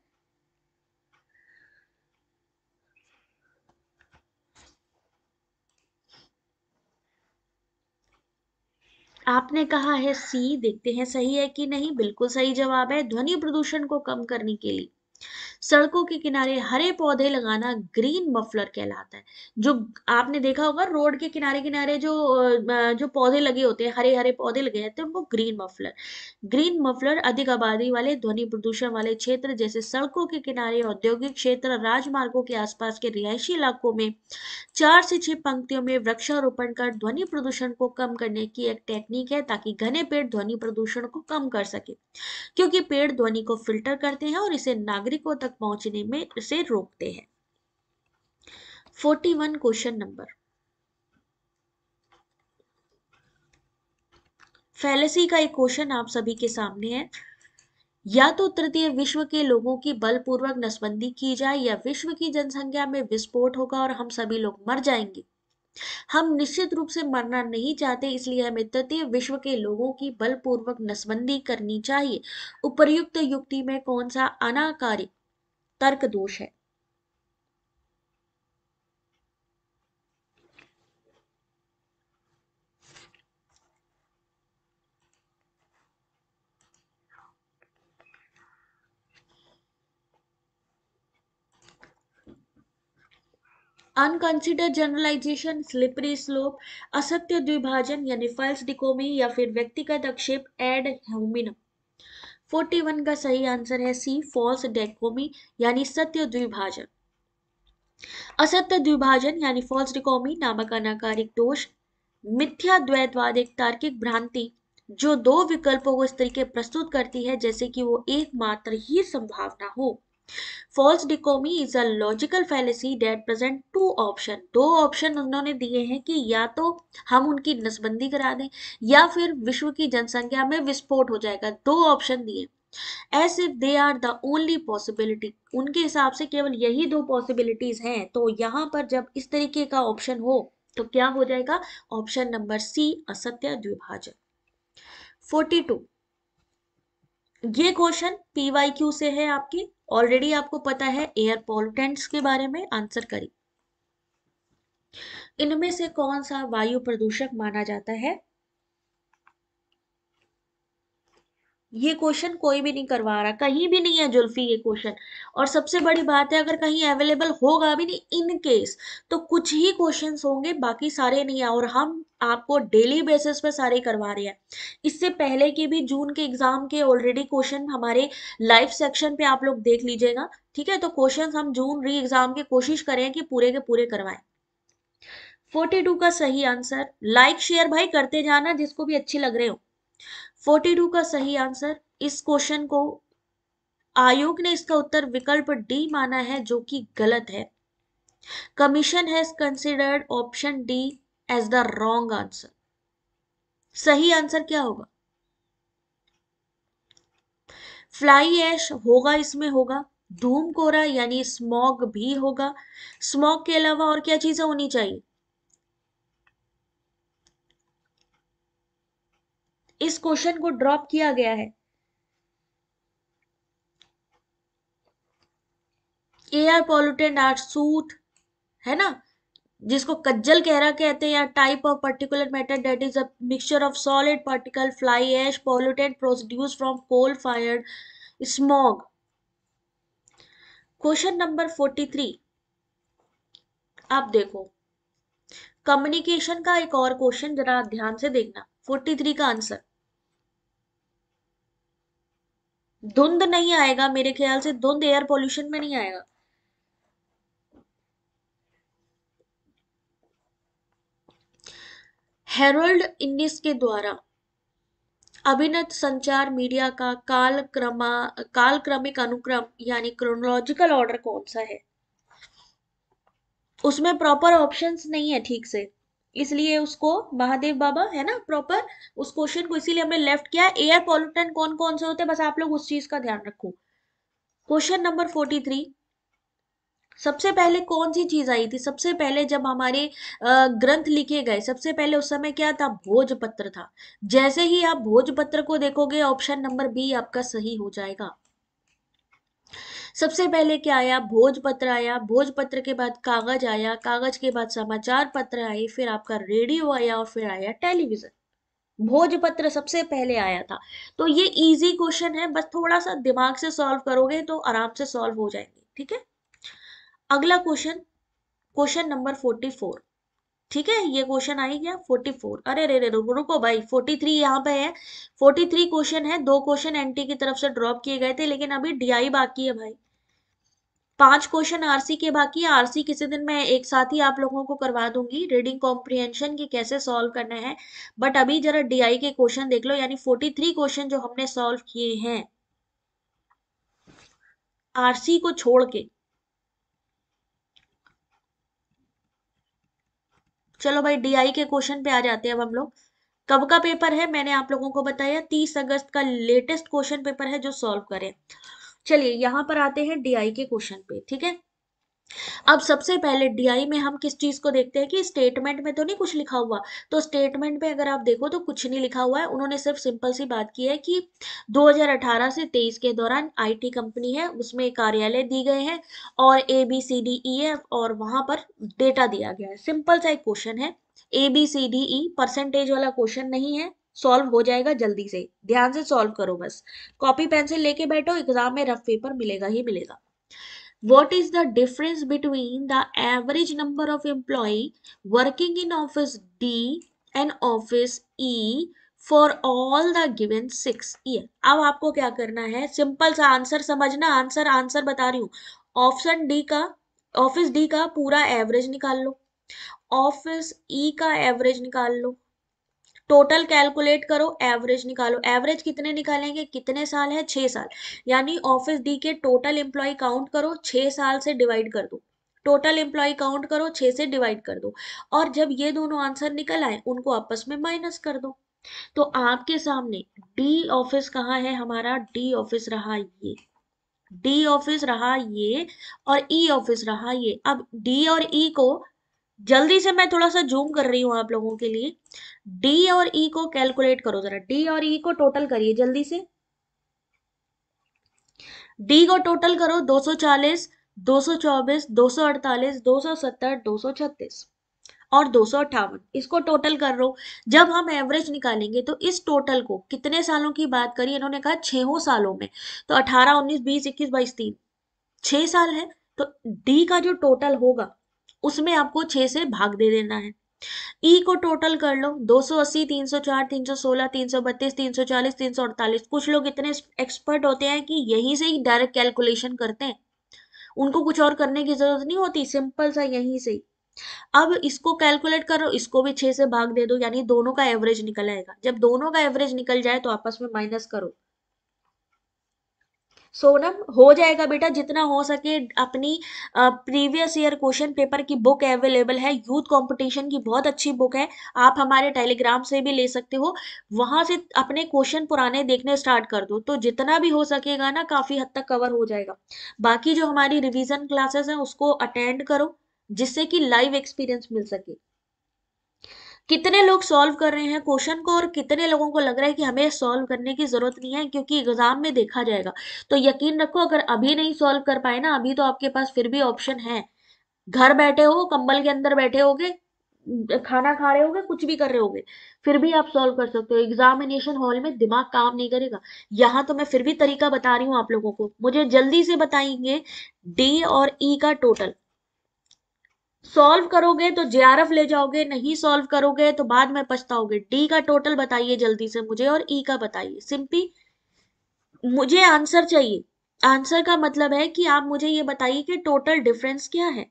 आपने कहा है सी, देखते हैं सही है कि नहीं। बिल्कुल सही जवाब है, ध्वनि प्रदूषण को कम करने के लिए सड़कों के किनारे हरे पौधे लगाना ग्रीन मफलर कहलाता है। जो आपने देखा होगा रोड के किनारे किनारे जो पौधे लगे होते हैं, हरे हरे पौधे लगे रहते हैं, उनको ग्रीन मफलर। ग्रीन मफलर अधिक आबादी वाले, ध्वनि प्रदूषण वाले क्षेत्र जैसे सड़कों के किनारे, औद्योगिक क्षेत्र, राजमार्गों के आसपास के रिहायशी इलाकों में 4 से 6 पंक्तियों में वृक्षारोपण कर ध्वनि प्रदूषण को कम करने की एक टेक्निक है, ताकि घने पेड़ ध्वनि प्रदूषण को कम कर सके, क्योंकि पेड़ ध्वनि को फिल्टर करते हैं और इसे नागरिकों तक पहुंचने में से रोकते हैं। 41 क्वेश्चन नंबर, फैलेसी का एक क्वेश्चन आप सभी के सामने है। या तो तृतीय विश्व के लोगों की बलपूर्वक नसबंदी की जाए, या विश्व की जनसंख्या में विस्फोट होगा और हम सभी लोग मर जाएंगे। हम निश्चित रूप से मरना नहीं चाहते, इसलिए हमें तृतीय विश्व के लोगों की बलपूर्वक नसबंदी करनी चाहिए। उपर्युक्त युक्ति में कौन सा अनाकारी तर्क दोष है। अनकंसिडर्ड जनरलाइजेशन, स्लिपरी स्लोप, असत्य द्विभाजन यानी फॉल्स डिकोमी, या फिर व्यक्तिगत आक्षेप एड होमिनम। 41 का सही आंसर है सी, फॉल्स डेकोमी यानी सत्य द्विभाजन। असत्य द्विभाजन यानी फॉल्स डिकोमी नामक अनाकारिक दोष मिथ्या द्वैतवाद, एक तार्किक भ्रांति जो दो विकल्पों को इस तरीके प्रस्तुत करती है जैसे कि वो एकमात्र ही संभावना हो। False dichotomy is a logical fallacy that present two option. दो ऑप्शन उन्होंने दिए हैं कि या तो हम उनकी नसबंदी करा दें, या फिर विश्व की जनसंख्या में विस्फोट हो जाएगा। दो ऑप्शन दिए, as if they are the only possibility. उनके हिसाब से केवल यही दो पॉसिबिलिटीज हैं। तो यहाँ पर जब इस तरीके का ऑप्शन हो तो क्या हो जाएगा, ऑप्शन नंबर सी, असत्य द्विभाजन। 42, ये क्वेश्चन पीवाईक्यू से है आपकी, ऑलरेडी आपको पता है एयर पॉल्यूटेंट्स के बारे में। आंसर करिए, इनमें से कौन सा वायु प्रदूषक माना जाता है। ये क्वेश्चन कोई भी नहीं करवा रहा, कहीं भी नहीं है जुल्फी ये क्वेश्चन। और सबसे बड़ी बात है, अगर कहीं अवेलेबल होगा भी नहीं इन केस, तो कुछ ही क्वेश्चंस होंगे, बाकी सारे नहीं है। और हम आपको डेली बेसिस पे सारे करवा रहे हैं। इससे पहले के भी जून के एग्जाम के ऑलरेडी क्वेश्चन हमारे लाइव सेक्शन पे आप लोग देख लीजिएगा, ठीक है। तो क्वेश्चन हम जून री एग्जाम के कोशिश करें कि पूरे के पूरे करवाएं। 42 का सही आंसर, लाइक शेयर भाई करते जाना जिसको भी अच्छी लग रहे हो। 42 का सही आंसर, इस क्वेश्चन को आयोग ने इसका उत्तर विकल्प डी माना है, जो कि गलत है। Commission has considered option D as the wrong answer. सही आंसर क्या होगा, फ्लाई ऐश होगा, इसमें होगा धूम कोहरा यानी स्मॉग भी होगा। स्मॉग के अलावा और क्या चीजें होनी चाहिए, इस क्वेश्चन को ड्रॉप किया गया है। एयर पॉल्यूटेंट आर सूट, है ना, जिसको कज्जल कहरा कहते हैं, या type of particular matter that is a mixture of solid particle, fly ash, pollutant produce from coal fired, smog. Question number 43, आप देखो कम्युनिकेशन का एक और क्वेश्चन, जरा ध्यान से देखना। 43 का आंसर। धुंध नहीं आएगा मेरे ख्याल से, धुंध एयर पोल्यूशन में नहीं आएगा। हेरोल्ड इनिस के द्वारा अभिनत संचार मीडिया का कालक्रमिक अनुक्रम यानी क्रोनोलॉजिकल ऑर्डर कौन सा है? उसमें प्रॉपर ऑप्शंस नहीं है ठीक से, इसलिए उसको महादेव बाबा है ना प्रॉपर, उस क्वेश्चन को इसीलिए हमने लेफ्ट किया। एयर पॉल्यूटेंट कौन कौन से होते हैं, बस आप लोग उस चीज का ध्यान रखो। क्वेश्चन नंबर 43, सबसे पहले कौन सी चीज आई थी? सबसे पहले जब हमारे ग्रंथ लिखे गए, सबसे पहले उस समय क्या था? भोजपत्र था। जैसे ही आप भोजपत्र को देखोगे, ऑप्शन नंबर बी आपका सही हो जाएगा। सबसे पहले क्या आया? भोजपत्र आया, भोजपत्र के बाद कागज आया, कागज के बाद समाचार पत्र आए, फिर आपका रेडियो आया और फिर आया टेलीविजन। भोजपत्र सबसे पहले आया था। तो ये इजी क्वेश्चन है, बस थोड़ा सा दिमाग से सॉल्व करोगे तो आराम से सॉल्व हो जाएंगे, ठीक है। अगला क्वेश्चन, क्वेश्चन नंबर 44, ठीक है। ये क्वेश्चन आई क्या? 44, अरे रे रे रुको रुको भाई, 43 यहाँ पे है। 43 क्वेश्चन है, 2 क्वेश्चन एनटी की तरफ से ड्रॉप किए गए थे, लेकिन अभी डीआई बाकी है भाई। 5 क्वेश्चन आरसी के बाकी है। आरसी किसी दिन मैं एक साथ ही आप लोगों को करवा दूंगी, रीडिंग कॉम्प्रिहेंशन की कैसे सॉल्व करना है। बट अभी जरा डीआई के क्वेश्चन देख लो, यानी 43 क्वेश्चन जो हमने सॉल्व किए हैं आरसी को छोड़ के। चलो भाई डीआई के क्वेश्चन पे आ जाते हैं अब हम लोग। कब का पेपर है मैंने आप लोगों को बताया, 30 अगस्त का लेटेस्ट क्वेश्चन पेपर है जो सॉल्व करें। चलिए यहां पर आते हैं डीआई के क्वेश्चन पे, ठीक है। अब सबसे पहले डीआई में हम किस चीज को देखते हैं कि स्टेटमेंट में तो नहीं कुछ लिखा हुआ। तो स्टेटमेंट में अगर आप देखो तो कुछ नहीं लिखा हुआ है, उन्होंने सिर्फ सिंपल सी बात की है कि 2018 से 23 के दौरान आईटी कंपनी है, उसमें कार्यालय दी गए हैं और A B C D E F, और वहां पर डेटा दिया गया है। सिंपल सा एक क्वेश्चन है, A B C D E, percentage वाला क्वेश्चन नहीं है, सॉल्व हो जाएगा जल्दी से, ध्यान से सॉल्व करो बस। कॉपी पेंसिल लेके बैठो, एग्जाम में रफ पेपर मिलेगा ही मिलेगा। What is the difference between the average number of employee working in office D and office E for all the given 6 year? अब आपको क्या करना है, सिंपल सा आंसर समझना, आंसर आंसर बता रही हूँ। ऑप्शन डी का, ऑफिस डी का पूरा एवरेज निकाल लो, ऑफिस ई का एवरेज निकाल लो, टोटल कैलकुलेट करो, एवरेज निकालो। एवरेज कितने निकालेंगे, कितने साल है? 6 साल। यानी ऑफिस डी के टोटल एम्प्लॉय काउंट करो, 6 साल से डिवाइड कर दो। टोटल एम्प्लॉय काउंट करो, 6 से डिवाइड कर दो, और जब ये दोनों आंसर निकल आए उनको आपस में माइनस कर दो। तो आपके सामने डी ऑफिस कहाँ है हमारा? डी ऑफिस रहा ये, डी ऑफिस रहा ये, और ई ऑफिस रहा ये। अब डी और ई को जल्दी से मैं थोड़ा सा जूम कर रही हूँ आप लोगों के लिए। डी और ई को कैलकुलेट करो जरा, डी और ई को टोटल करिए जल्दी से। डी को टोटल करो, 240, 224, 248, 270, 236 और 258, इसको टोटल कर लो। जब हम एवरेज निकालेंगे तो इस टोटल को, कितने सालों की बात करी इन्होंने, कहा 6 सालों में, तो 18, 19, 20, 21, 22, 3, 6 साल है। तो डी का जो टोटल होगा उसमें आपको 6 से भाग दे देना है। ई को टोटल कर लो, 280, 304, 316, 332, 340, 348। कुछ लोग इतने एक्सपर्ट होते हैं कि यहीं से ही डायरेक्ट कैलकुलेशन करते हैं, उनको कुछ और करने की जरूरत नहीं होती, सिंपल सा यहीं से ही। अब इसको कैलकुलेट करो, इसको भी 6 से भाग दे दो, यानी दोनों का एवरेज निकल आएगा। जब दोनों का एवरेज निकल जाए तो आपस में माइनस करो। सोनम हो जाएगा बेटा, जितना हो सके। अपनी प्रीवियस ईयर क्वेश्चन पेपर की बुक अवेलेबल है, यूथ कंपटीशन की बहुत अच्छी बुक है, आप हमारे टेलीग्राम से भी ले सकते हो। वहां से अपने क्वेश्चन पुराने देखने स्टार्ट कर दो, तो जितना भी हो सकेगा ना काफी हद तक कवर हो जाएगा। बाकी जो हमारी रिवीजन क्लासेस हैं उसको अटेंड करो, जिससे कि लाइव एक्सपीरियंस मिल सके। कितने लोग सॉल्व कर रहे हैं क्वेश्चन को, और कितने लोगों को लग रहा है कि हमें सॉल्व करने की जरूरत नहीं है क्योंकि एग्जाम में देखा जाएगा। तो यकीन रखो, अगर अभी नहीं सॉल्व कर पाए ना, अभी तो आपके पास फिर भी ऑप्शन है। घर बैठे हो, कंबल के अंदर बैठे होगे, खाना खा रहे होगे, कुछ भी कर रहे होगे, फिर भी आप सॉल्व कर सकते हो। एग्जामिनेशन हॉल में दिमाग काम नहीं करेगा। यहाँ तो मैं फिर भी तरीका बता रही हूँ आप लोगों को, मुझे जल्दी से बताएंगे डी और ई का टोटल। सॉल्व करोगे तो जेआरएफ ले जाओगे, नहीं सॉल्व करोगे तो बाद में पछताओगे। डी का टोटल बताइए जल्दी से मुझे, और ई का बताइए सिंपली। मुझे आंसर चाहिए। आंसर का मतलब है कि आप मुझे ये बताइए कि टोटल डिफरेंस क्या है।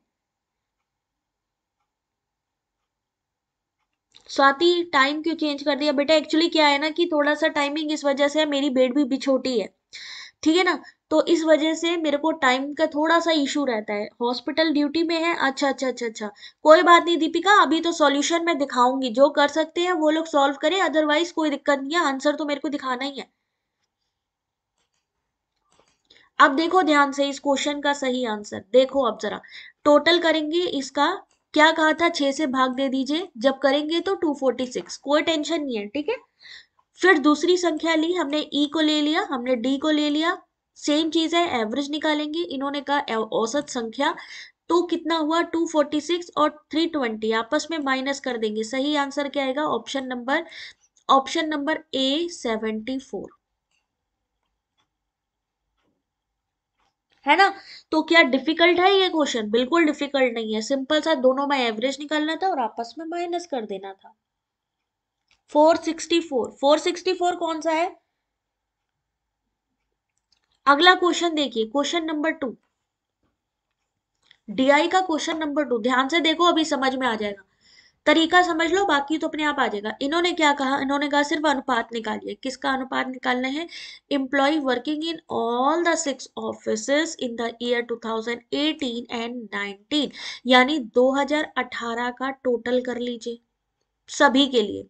स्वाति टाइम क्यों चेंज कर दिया बेटा? एक्चुअली क्या है ना कि थोड़ा सा टाइमिंग इस वजह से, मेरी बेड भी छोटी है, ठीक है ना, तो इस वजह से मेरे को टाइम का थोड़ा सा इशू रहता है, हॉस्पिटल ड्यूटी में है। अच्छा अच्छा अच्छा अच्छा, कोई बात नहीं दीपिका, अभी तो सॉल्यूशन मैं दिखाऊंगी, जो कर सकते हैं वो लोग सॉल्व करें, अदरवाइज कोई दिक्कत नहीं है, आंसर तो मेरे को दिखाना ही है। अब देखो ध्यान से इस क्वेश्चन का सही आंसर देखो, अब जरा टोटल करेंगे इसका। क्या कहा था, 6 से भाग दे दीजिए, जब करेंगे तो 246, कोई टेंशन नहीं है, ठीक है। फिर दूसरी संख्या ली हमने, ई को ले लिया, हमने डी को ले लिया, सेम चीज है, एवरेज निकालेंगे, इन्होंने कहा औसत संख्या, तो कितना हुआ 246 और 320 आपस में माइनस कर देंगे, सही आंसर क्या आएगा, ऑप्शन नंबर ए 74, है ना। तो क्या डिफिकल्ट है ये क्वेश्चन? बिल्कुल डिफिकल्ट नहीं है, सिंपल सा, दोनों में एवरेज निकालना था और आपस में माइनस कर देना था। 464, 464 कौन सा है? अगला क्वेश्चन देखिए, क्वेश्चन नंबर 2, डीआई का क्वेश्चन नंबर 2, ध्यान से देखो, अभी समझ में आ जाएगा, तरीका समझ लो, बाकी तो अपने आप आ जाएगा। इन्होंने क्या कहा, इन्होंने कहा सिर्फ अनुपात निकालिए, किसका अनुपात निकालना है, employ working in all the 6 offices in the year 2018 and 19, यानी 2018 का टोटल कर लीजिए सभी के लिए,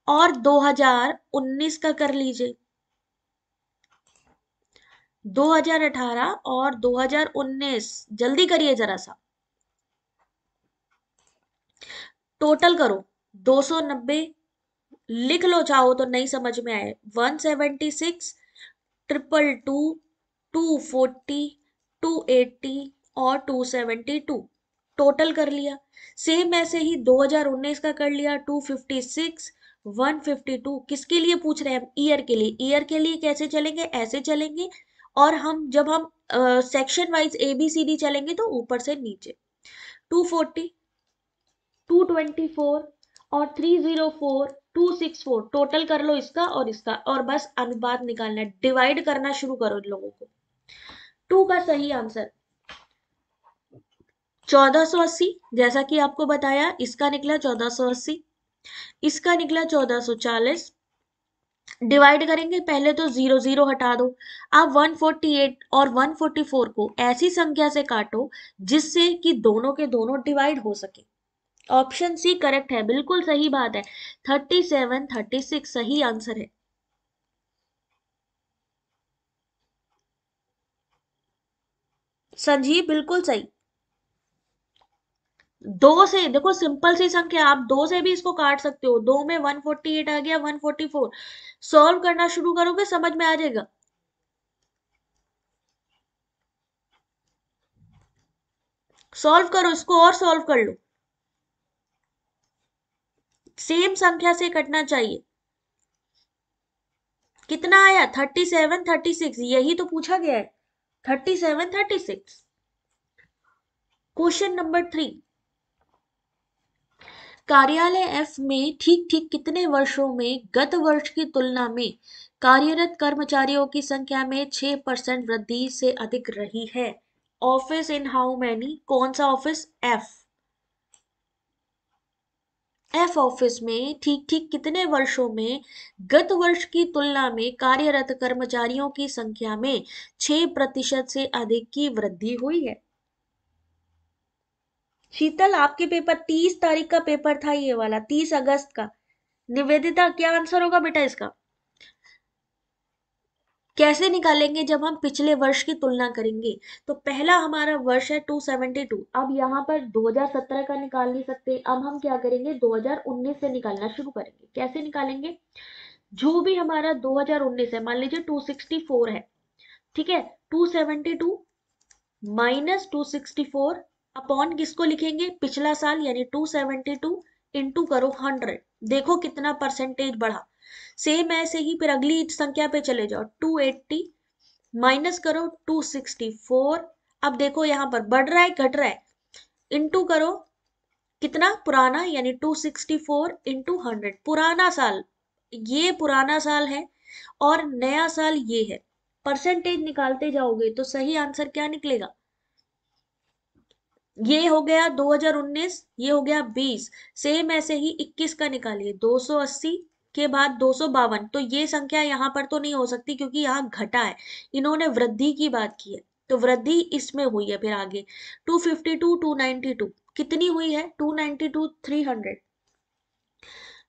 और 2019 का कर लीजिए, 2018 और 2019, जल्दी करिए जरा सा, टोटल करो। 290 लिख लो, चाहो तो नहीं समझ में आए, 176, 222, 240, 280 और 272, टोटल कर लिया। सेम ऐसे ही 2019 का कर लिया, 256, 152, किसके लिए पूछ रहे हैं हम, ईयर के लिए। ईयर के लिए कैसे चलेंगे, ऐसे चलेंगे, और हम जब हम section wise A B C D चलेंगे तो ऊपर से नीचे, 240, 224 और 304, 264, टोटल कर लो इसका और इसका, और बस अनुपात निकालना है, डिवाइड करना शुरू करो इन लोगों को। 2 का सही आंसर 1480, जैसा कि आपको बताया, इसका निकला 1480, इसका निकला 1440, डिवाइड करेंगे, पहले तो जीरो जीरो हटा दो। आप 148 और 144 को ऐसी संख्या से काटो जिससे कि दोनों के दोनों डिवाइड हो सके। ऑप्शन सी करेक्ट है, बिल्कुल सही बात है, 37 36 सही आंसर है। संजीव बिल्कुल सही। दो से देखो, सिंपल सी संख्या, आप दो से भी इसको काट सकते हो, दो में 148 आ गया, 144, सॉल्व करना शुरू करोगे समझ में आ जाएगा। सॉल्व करो इसको और सॉल्व कर लो, सेम संख्या से कटना चाहिए। कितना आया, 37 36, यही तो पूछा गया है, 37 36। क्वेश्चन नंबर 3, कार्यालय एफ में ठीक ठीक कितने वर्षों में गत वर्ष की तुलना में कार्यरत कर्मचारियों की संख्या में 6% वृद्धि से अधिक रही है? ऑफिस इन हाउ मैनी, कौन सा ऑफिस, एफ। एफ ऑफिस में ठीक ठीक कितने वर्षों में गत वर्ष की तुलना में कार्यरत कर्मचारियों की संख्या में 6% से अधिक की वृद्धि हुई है? शीतल आपके पेपर 30 तारीख का पेपर था, ये वाला 30 अगस्त का। निवेदिता क्या आंसर होगा बेटा इसका? कैसे निकालेंगे, जब हम पिछले वर्ष की तुलना करेंगे, तो पहला हमारा वर्ष है 272, अब यहाँ पर 2017 का निकाल नहीं सकते, अब हम क्या करेंगे 2019 से निकालना शुरू करेंगे। कैसे निकालेंगे, जो भी हमारा 2019 है, मान लीजिए 264 है, ठीक है, 272 माइनस 264 अपॉन किसको लिखेंगे, पिछला साल, यानी 272 इंटू करो 100, देखो कितना परसेंटेज बढ़ा। सेम ऐसे ही फिर अगली संख्या पे चले जाओ, 280 माइनस करो 264, अब देखो यहाँ पर बढ़ रहा है घट रहा है, इनटू करो कितना पुराना, यानी 264 इंटू 100, पुराना साल, ये पुराना साल है और नया साल ये है। परसेंटेज निकालते जाओगे तो सही आंसर क्या निकलेगा? ये हो गया 2019, ये हो गया 20, सेम ऐसे ही 21 का निकालिए, 280 के बाद 252, तो ये संख्या यहाँ पर तो नहीं हो सकती क्योंकि यहाँ घटा है, इन्होंने वृद्धि की बात की है, तो वृद्धि इसमें हुई है। फिर आगे 252, 292 कितनी हुई है? 292, 300,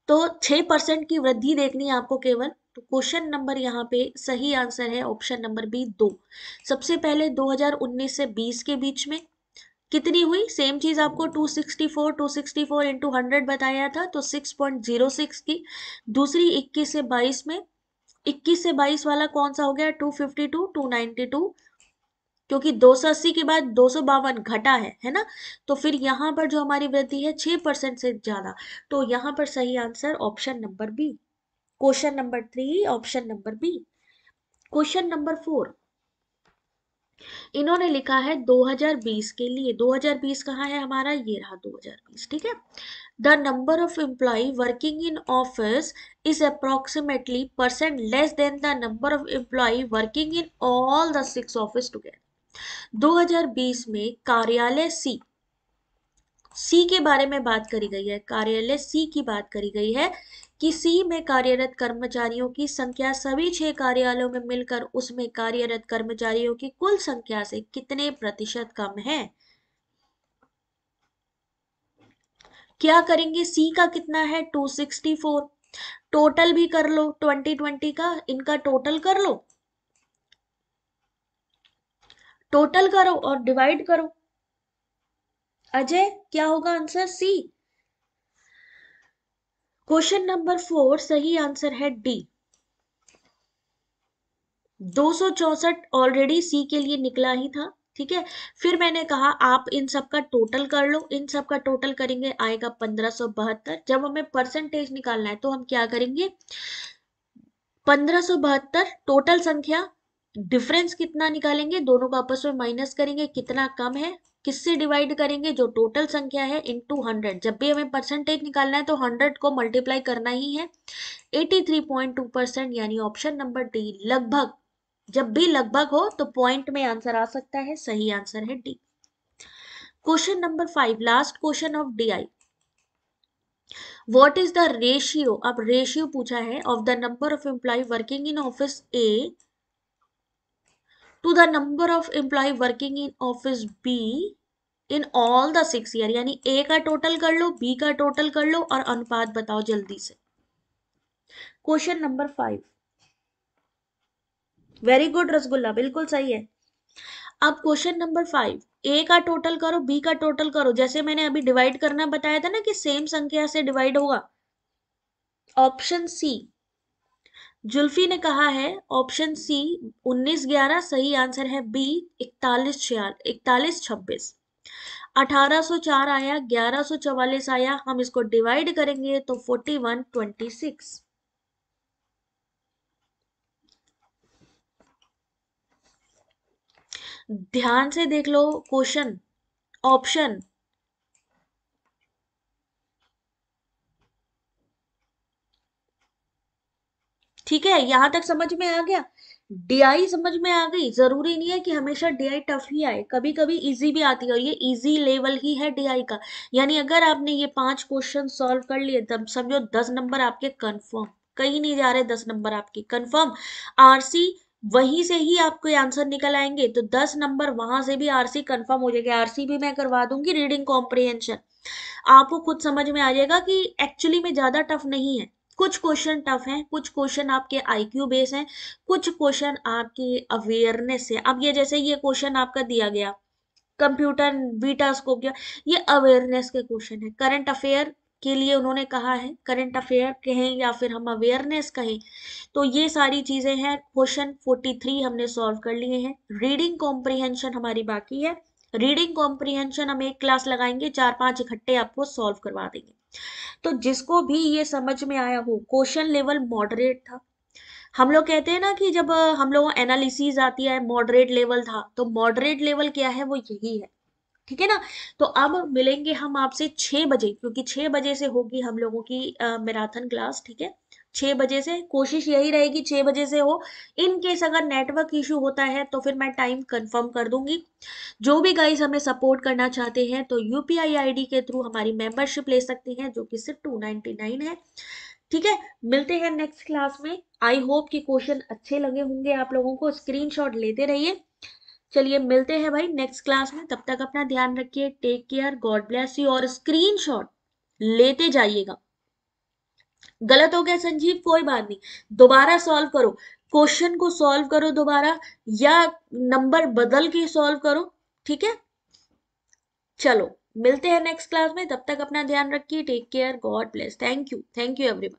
तो 6% की वृद्धि देखनी है आपको केवल। तो क्वेश्चन नंबर यहाँ पे सही आंसर है ऑप्शन नंबर बी 2। सबसे पहले 2019 से 20 के बीच में कितनी हुई? सेम चीज आपको 264 इंटू 100 बताया था, तो 6.06 की। दूसरी 21 से 22 में, 21 से 22 वाला कौन सा हो गया? 252, 292, क्योंकि 280 के बाद 252 घटा है ना, तो फिर यहाँ पर जो हमारी वृद्धि है 6% से ज्यादा, तो यहाँ पर सही answer option number B. Question number 3 option number B. Question number 4 इन्होंने लिखा है 2020 के लिए। 2020 कहाँ है हमारा? ये रहा 2020, ठीक है। The number of employ working in office is approximately percent less than the number of employ working in all the 6 office together. 2020 में कार्यालय सी के बारे में बात करी गई है, कार्यालय सी की बात करी गई है कि सी में कार्यरत कर्मचारियों की संख्या सभी 6 कार्यालयों में मिलकर उसमें कार्यरत कर्मचारियों की कुल संख्या से कितने प्रतिशत कम है। क्या करेंगे? सी का कितना है? 264, टोटल भी कर लो 2020 का, इनका टोटल कर लो, टोटल करो और डिवाइड करो। अजय क्या होगा आंसर? सी। क्वेश्चन नंबर 4 सही आंसर है डी। 264 ऑलरेडी सी के लिए निकला ही था, ठीक है। फिर मैंने कहा आप इन सब का टोटल कर लो, इन सब का टोटल करेंगे आएगा 1572। जब हमें परसेंटेज निकालना है तो हम क्या करेंगे? 1572 टोटल संख्या, डिफरेंस कितना निकालेंगे? दोनों को आपस में माइनस करेंगे, कितना कम है, किससे डिवाइड करेंगे? जो टोटल संख्या है इनटू 100। जब भी हमें परसेंटेज निकालना है तो 100 को मल्टीप्लाई करना ही है। 83.2%, यानी ऑप्शन नंबर डी लगभग। जब भी लगभग हो तो पॉइंट में आंसर आ सकता है, सही आंसर है D. Question number 5 last question of DI. What is the ratio, अब रेशियो पूछा है, of the number of employ working in office A to the number of employ working in office B in all the 6 year, यानी A का total कर लो, B का total कर लो और अनुपात बताओ जल्दी से। Question number 5, very good rasgulla, बिल्कुल सही है। अब क्वेश्चन नंबर 5, ए का टोटल करो, बी का टोटल करो, जैसे मैंने अभी डिवाइड करना बताया था ना कि सेम संख्या से डिवाइड होगा। ऑप्शन सी, जुल्फी ने कहा है ऑप्शन सी 1911, सही आंसर है बी 4126। 1804 आया, 1144 आया, हम इसको डिवाइड करेंगे तो 4126। ध्यान से देख लो क्वेश्चन, ऑप्शन। ठीक है, यहां तक समझ में आ गया? डीआई समझ में आ गई? जरूरी नहीं है कि हमेशा डीआई टफ ही आए, कभी कभी इजी भी आती है, और ये इजी लेवल ही है डीआई का। यानी अगर आपने ये 5 क्वेश्चन सॉल्व कर लिए तब समझो 10 नंबर आपके कंफर्म, कहीं नहीं जा रहे 10 नंबर आपके कंफर्म। आरसी वहीं से ही आपको आंसर निकल आएंगे, तो 10 नंबर वहां से भी आरसी कंफर्म हो जाएगा। आरसी भी मैं करवा दूंगी, रीडिंग कॉम्प्रिहेंशन, आपको खुद समझ में आ जाएगा कि एक्चुअली में ज्यादा टफ नहीं है। कुछ क्वेश्चन टफ हैं, कुछ क्वेश्चन आपके आईक्यू बेस हैं, कुछ क्वेश्चन आपकी अवेयरनेस है। अब ये जैसे ये क्वेश्चन आपका दिया गया कंप्यूटर बीटा स्कोप, ये अवेयरनेस के क्वेश्चन है। करंट अफेयर के लिए उन्होंने कहा है, करंट अफेयर कहें या फिर हम अवेयरनेस कहें, तो ये सारी चीजें हैं। क्वेश्चन 43 हमने सॉल्व कर लिए हैं। रीडिंग कॉम्प्रिहेंशन हमारी बाकी है। रीडिंग कॉम्प्रिहेंशन हम एक क्लास लगाएंगे, 4-5 इकट्ठे आपको सॉल्व करवा देंगे। तो जिसको भी ये समझ में आया हो, क्वेश्चन लेवल मॉडरेट था। हम लोग कहते हैं ना कि जब हम लोग एनालिसिस आती है मॉडरेट लेवल था, तो मॉडरेट लेवल क्या है? वो यही है, ठीक है ना। तो अब मिलेंगे हम आपसे 6 बजे, क्योंकि 6 बजे से होगी हम लोगों की मैराथन क्लास, ठीक है। 6 बजे से कोशिश यही रहेगी 6 बजे से हो। इन केस अगर नेटवर्क इशू होता है तो फिर मैं टाइम कंफर्म कर दूंगी। जो भी गाइस हमें सपोर्ट करना चाहते हैं तो यूपीआई आईडी के थ्रू हमारी मेंबरशिप ले सकते हैं, जो कि सिर्फ 299 है। ठीक है। मिलते हैं नेक्स्ट क्लास में। आई होप कि क्वेश्चन अच्छे लगे होंगे आप लोगों को, स्क्रीनशॉट लेते रहिए। चलिए मिलते हैं भाई नेक्स्ट क्लास में, तब तक अपना ध्यान रखिए, take care, God bless you, और स्क्रीनशॉट लेते जाइएगा। गलत हो गया संजीव, कोई बात नहीं, दोबारा सॉल्व करो, क्वेश्चन को सॉल्व करो दोबारा, या नंबर बदल के सॉल्व करो। ठीक है। चलो मिलते हैं नेक्स्ट क्लास में, तब तक अपना ध्यान रखिए, take care, God bless, thank you everyone.